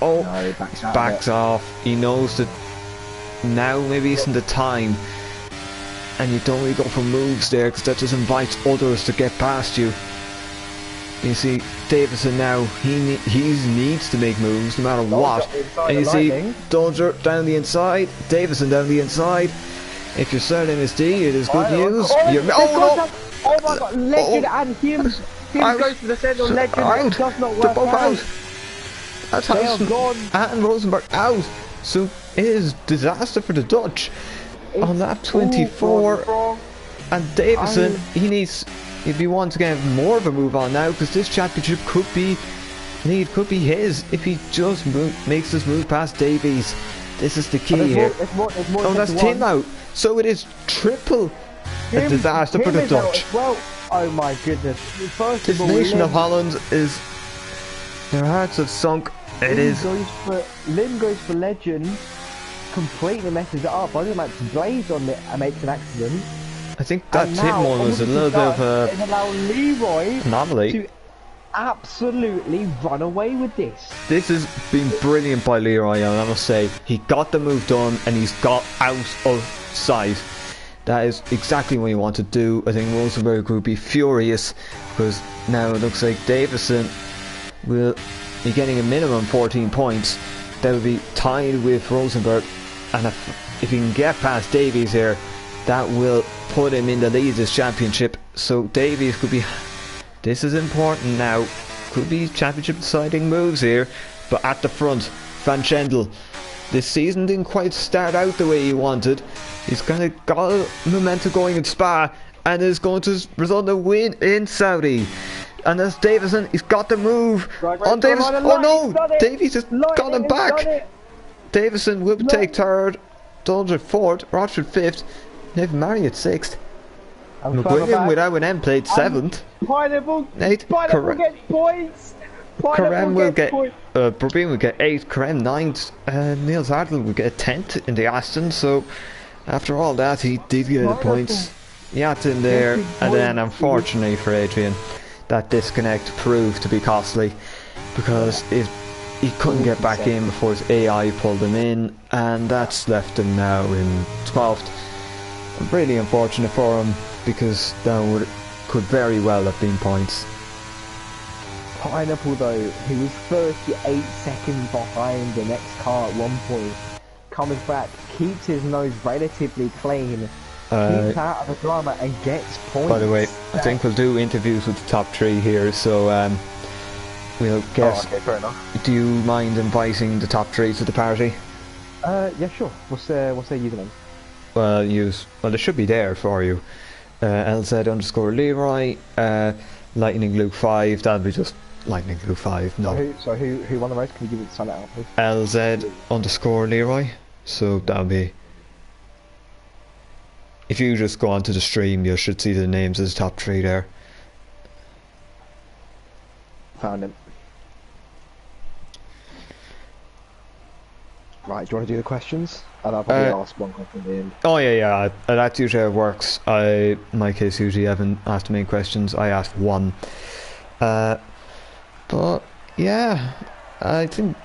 backs off, he knows that now maybe isn't the time, and you don't really go for moves there because that just invites others to get past you. You see Davison now, he needs to make moves no matter what. And you see Dolger down the inside, Davison down the inside. If you're selling MSD, it is good news. Oh my god, Legend and him goes to the centre. Legend does not work out. That's Houseman and Rosenberg out. So it is disaster for the Dutch on lap 24. And Davison, he'd be wanting to get more of a move on now, because this championship could be his if he just makes this move past Davies. This is the key here. That's Tim out. So it is triple a disaster for the Dutch. Well, oh my goodness. This nation of Holland is... their hearts have sunk. Lim goes for Legend, completely messes it up. I think Max Blaze on it and makes an accident. I think that Tim one was a little bit of a... It allowed Leroy anomaly to absolutely run away with this. This has been brilliant by Leroy, I must say. He got the move done and he's got out of sight. That is exactly what you want to do. I think Rosenberg will be furious because now it looks like Davison will be getting a minimum 14 points. That would be tied with Rosenberg, and if he can get past Davies here, that will put him in the lead of this championship. So Davies could be, this is important now, could be championship deciding moves here. But at the front, Van Schendel, this season didn't quite start out the way he wanted. He's kind of got momentum going in Spa, and is going to result in a win in Saudi. And there's Davison, he's got the move on Davis. Oh no, Davies has got him back. Davison will take third, Dodger fourth, Rochford fifth, Nathan Marriott sixth. McWilliam without an M played seventh. Pineapple Eighth. gets points. Karem will get, Burbine will get 8th, Karem 9th, Niels Ardle will get 10th in the Aston, so after all that he did get the points. Yatin there, and then unfortunately for Adrian, that disconnect proved to be costly because he couldn't get back in before his AI pulled him in, and that's left him now in 12th. Really unfortunate for him because that could very well have been points. Pineapple though, he was 38 seconds behind the next car at one point, comes back, keeps his nose relatively clean, keeps out of the drama and gets points. By the way, I think we'll do interviews with the top 3 here, so we'll guess. Oh, okay, fair enough. Do you mind inviting the top 3 to the party? Yeah, sure. What's their username? Well, it should be there for you. LZ_Leroy, Lightning Luke 5, that'll be just Lightning Luke 5, no. So who won the race? Can you give it sign it out, please? LZ_Leroy, so that'll be... If you just go onto the stream, you should see the names of the top 3 there. Found him. Right, do you want to do the questions? And I'll probably ask one question at the end. Oh yeah, that's usually how it works. In my case, usually I haven't asked the main questions, I asked one. But yeah, I think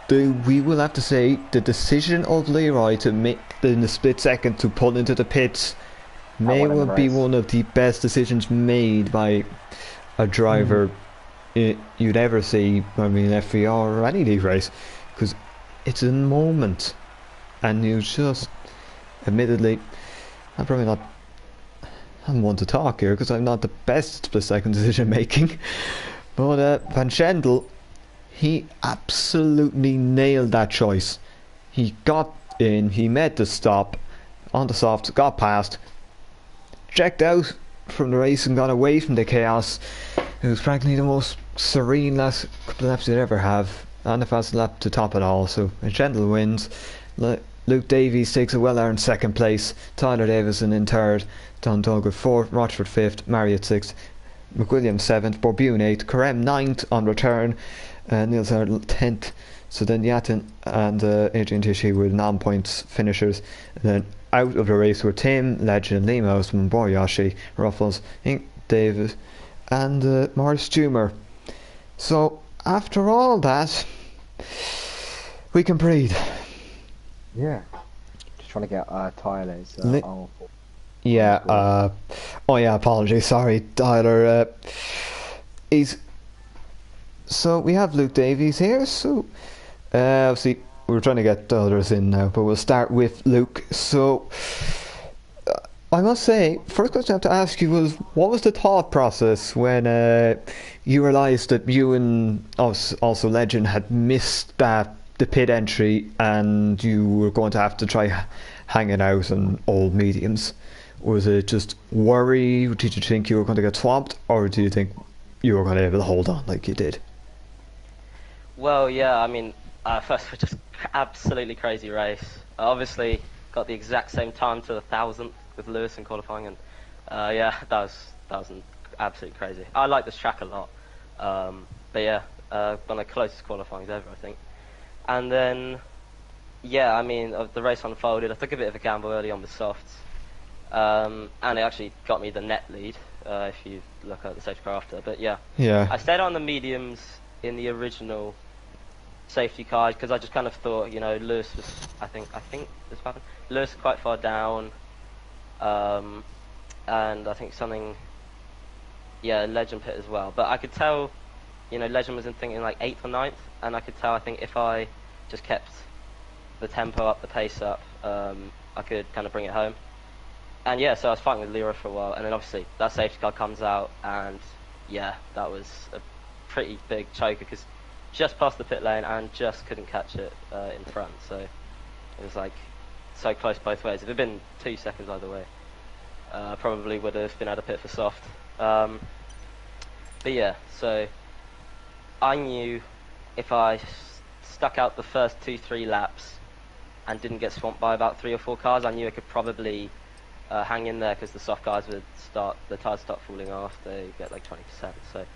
we will have to say the decision of Leroy to make in the split second to pull into the pits may well be one of the best decisions made by a driver you'd ever see. I mean, FVR or any league race, because it's a moment, and you just, admittedly, I'm one to talk here because I'm not the best split second decision making. But Van Schendel, he absolutely nailed that choice. He got in, he made the stop on the softs, got past, checked out from the race and got away from the chaos. It was frankly the most serene last couple of laps you'd ever have, and the fastest lap to top it all. So Van Schendel wins. Luke Davies takes a well-earned second place, Tyler Davison in third, Don Duggar fourth, Rochford fifth, Marriott sixth, McWilliam 7th, Borbune 8th, Karem 9th on return, Niels Ardle 10th. So then Yatin and Adrian Tichy were non-points finishers. And then out of the race were Tim, Legend, Lemos, Mboriyashi, Ruffles, Ink, David, and Morris Stumer. So after all that, we can breathe. Yeah. Just trying to get Tyler's yeah, oh yeah, apologies, sorry, Tyler. So we have Luke Davies here, so obviously we're trying to get the others in now, but we'll start with Luke. So I must say, first question I have to ask you was, what was the thought process when you realised that you and also Legend had missed the pit entry and you were going to have to try hanging out on old mediums? Was it just worry? Did you think you were going to get swamped, or do you think you were going to be able to hold on like you did? Well, yeah, I mean, first was just absolutely crazy race. I obviously got the exact same time to the 1000th with Lewis in qualifying, and yeah, that was absolutely crazy. I like this track a lot, but yeah, one of the closest qualifyings ever, I think. And then, yeah, I mean, the race unfolded. I took a bit of a gamble early on the softs. And it actually got me the net lead, if you look at the safety car after. But yeah, I stayed on the mediums in the original safety car because I just kind of thought, you know, Lewis was, I think this happened. Lewis quite far down, and I think something, yeah, Legend pit as well. But I could tell, Legend was in thinking like 8th or ninth, and I could tell, I think if I just kept the tempo up, the pace up, I could kind of bring it home. And yeah, so I was fighting with Leroy for a while, and then obviously that safety car comes out, and yeah, that was a pretty big choker because just past the pit lane and just couldn't catch it in front. So it was like so close both ways. If it had been 2 seconds either way, probably would have been out of pit for soft. But yeah, so I knew if I stuck out the first 2-3 laps and didn't get swamped by about 3 or 4 cars, I knew I could probably hang in there because the soft guys would the tyres start falling off. They get like 20%. So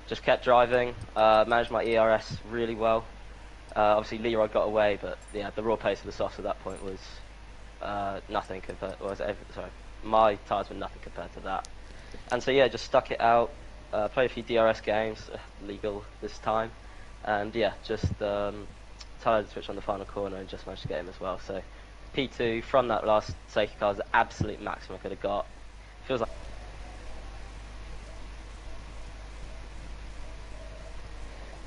just kept driving, managed my ERS really well. Obviously Leroy got away, but yeah, the raw pace of the softs at that point was nothing compared. My tyres were nothing compared to that. And so yeah, just stuck it out. Played a few DRS games, legal this time, and yeah, just tyre switch on the final corner and just managed to get him as well. So P2 from that last safety car is the absolute maximum I could have got. Feels like.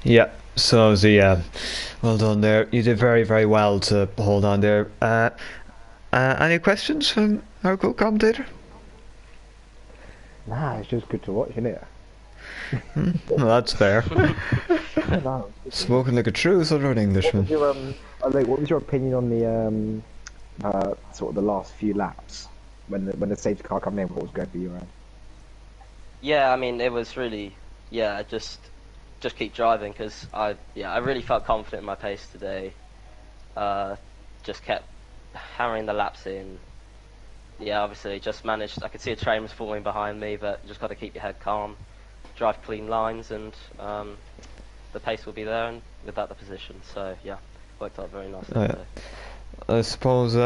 Yeah, so yeah, well done there. You did very, very well to hold on there. Any questions from our co-commentator? Nah, it's just good to watch, isn't it? Well, that's fair. No. Spoken like a true Southern Englishman. What was your opinion on the sort of the last few laps when the safety car came in? What was going through your head? Yeah, I mean, it was really, just keep driving because I really felt confident in my pace today. Just kept hammering the laps in. Yeah, obviously just managed. I could see a train was falling behind me, but you just got to keep your head calm, drive clean lines, and the pace will be there, and with that the position. So yeah, worked out very nicely. Yeah. I suppose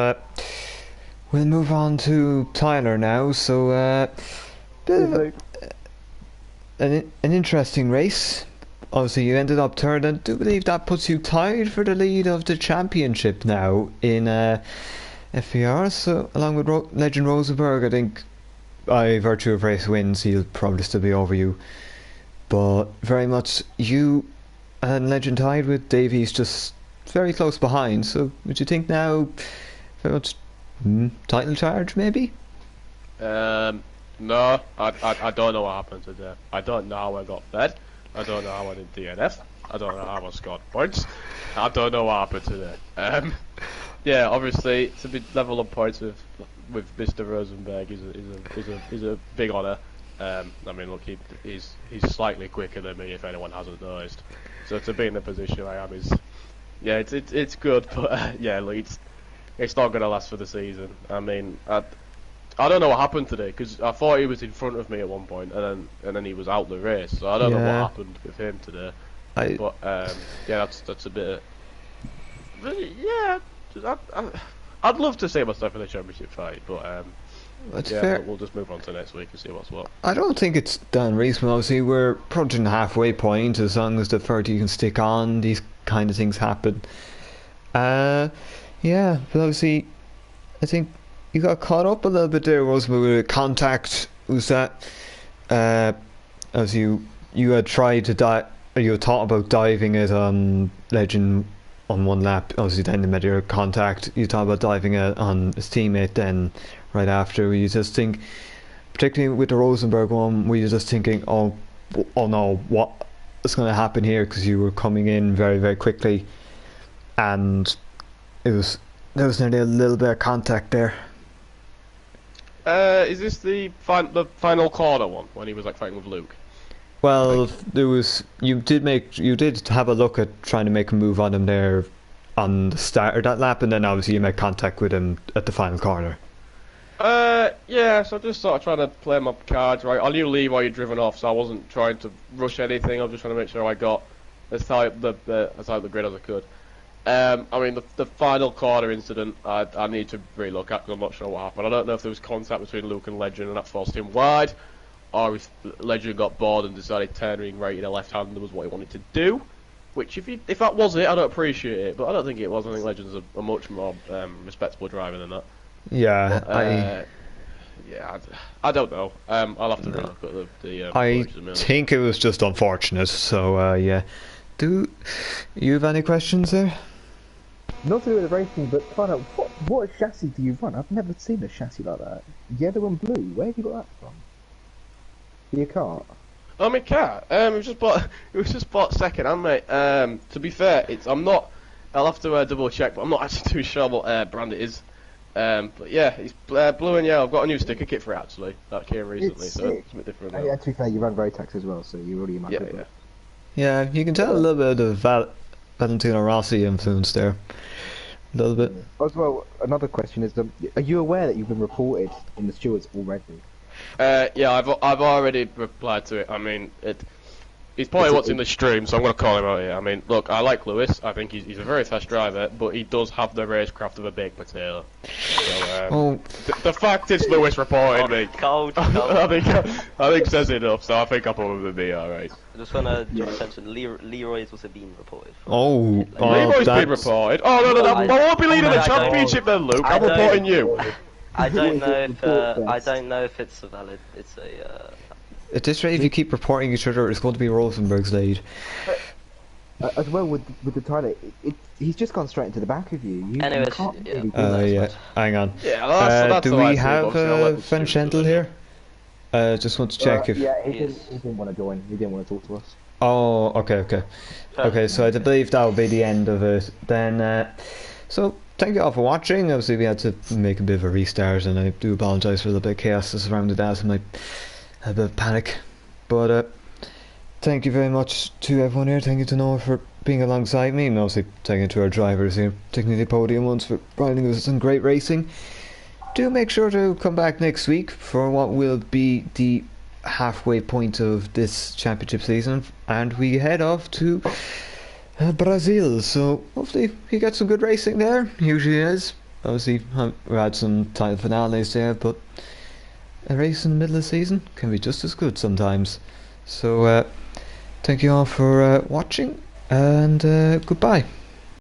we'll move on to Tyler now. So bit of an interesting race. Obviously, you ended up third, and I do believe that puts you tied for the lead of the championship now in FVR. So, along with Legend Rosenberg, I think by virtue of race wins, he'll probably still be over you. But very much you and Legend tied with Davies just very close behind. So, would you think now very much title charge, maybe? No, I don't know what happened today. I don't know how I got fed. I don't know how I did DNF. I don't know how I scored points. I don't know what happened today. Yeah, obviously to be level on points with Mr. Rosenberg is a big honour. I mean, look, he's slightly quicker than me if anyone hasn't noticed. So to be in the position I am is, yeah, it's good, but yeah, look, it's not going to last for the season. I mean, I don't know what happened today because I thought he was in front of me at one point, and then he was out the race. So I don't know what happened with him today. But yeah, that's a bit. Yeah, I'd love to see myself in a championship fight, but yeah, fair. We'll just move on to next week and see what's what. I don't think it's done reasonable. Obviously, we're approaching the halfway point. As long as the 30 can stick on, these kind of things happen. Yeah, but obviously, I think you got caught up a little bit there, Rosemary, with contact. Was that as you had tried to dive, or you had thought about diving it on Legend on one lap? Obviously, then you made your contact. You thought about diving it on his teammate. Then right after, you just think, particularly with the Rosenberg one, were you just thinking, oh no, what is going to happen here? Because you were coming in very, very quickly, and there was nearly a little bit of contact there. Is this the final corner one when he was like fighting with Luke? Well, there was you did have a look at trying to make a move on him there on the start of that lap, and then obviously you made contact with him at the final corner. Yeah, so I just sort of trying to play my cards right. I knew Leroy had driven off, so I wasn't trying to rush anything. I was just trying to make sure I got as high up the grid as I could. I mean, the final corner incident, I need to relook at because I'm not sure what happened. I don't know if there was contact between Luke and Legend and that forced him wide, or if Legend got bored and decided turning right in a left-hander was what he wanted to do. Which, if that was it, I don't appreciate it, but I don't think it was. I think Legend's a much more respectable driver than that. Yeah, Yeah, I don't know. I'll have to look at the I footage in a minute. think it was just unfortunate. So yeah. Do you have any questions there? Not to do with racing, but find out what chassis do you run? I've never seen a chassis like that. Yellow and blue. Where have you got that from? Your car. Oh, my car. It was just bought second hand, mate. To be fair, I'm not. I'll have to double check, but I'm not actually too sure what brand it is. But yeah, it's blue and yellow. I've got a new sticker kit for it actually. That came recently, It's so sick. it's a bit different. Yeah, to be fair, you run Rotax as well, so you're already in my Yeah, good yeah. book. Yeah, you can tell a little bit of Valentino Rossi influence there. A little bit. As well, another question is: are you aware that you've been reported in the stewards already? Yeah, I've already replied to it. I mean, he's probably watching the stream, so I'm going to call him out here. I mean, look, I like Lewis. I think he's a very fast driver, but he does have the racecraft of a baked potato. So, the fact it's Lewis reported me, Cold. I think says enough. So I think I'll probably be all right. I just want to draw attention. Leroy's also been reported. Oh, Leroy's been reported. Oh no, I won't be leading the I don't- championship then, Luke. I I'm don't- reporting you. I don't know if Report I best. don't know if it's a valid. It's a. at this rate, if you keep reporting each other, it's going to be Rosenberg's lead. As well with the Tyler, he's just gone straight into the back of you. You Anyways, can't yeah. really do Yeah, that. hang on. Yeah, that's do the way I we see it, have obviously, I'll let the Van students Schendel do it. here? Just want to check if. Yeah, he Yes. didn't want to join. He didn't want to talk to us. Oh, okay. Okay, so I believe that will be the end of it. Then, so thank you all for watching. Obviously, we had to make a bit of a restart, and I do apologise for the bit of chaos that surrounded that and a bit of panic. But thank you very much to everyone here. Thank you to Noah for being alongside me, and obviously thank you to our drivers here, particularly the podium ones, for riding with us in great racing. Do make sure to come back next week for what will be the halfway point of this championship season, and we head off to Brazil. So hopefully we get some good racing there. Usually is. Obviously we had some title finales there, but a race in the middle of the season can be just as good sometimes. So thank you all for watching, and goodbye.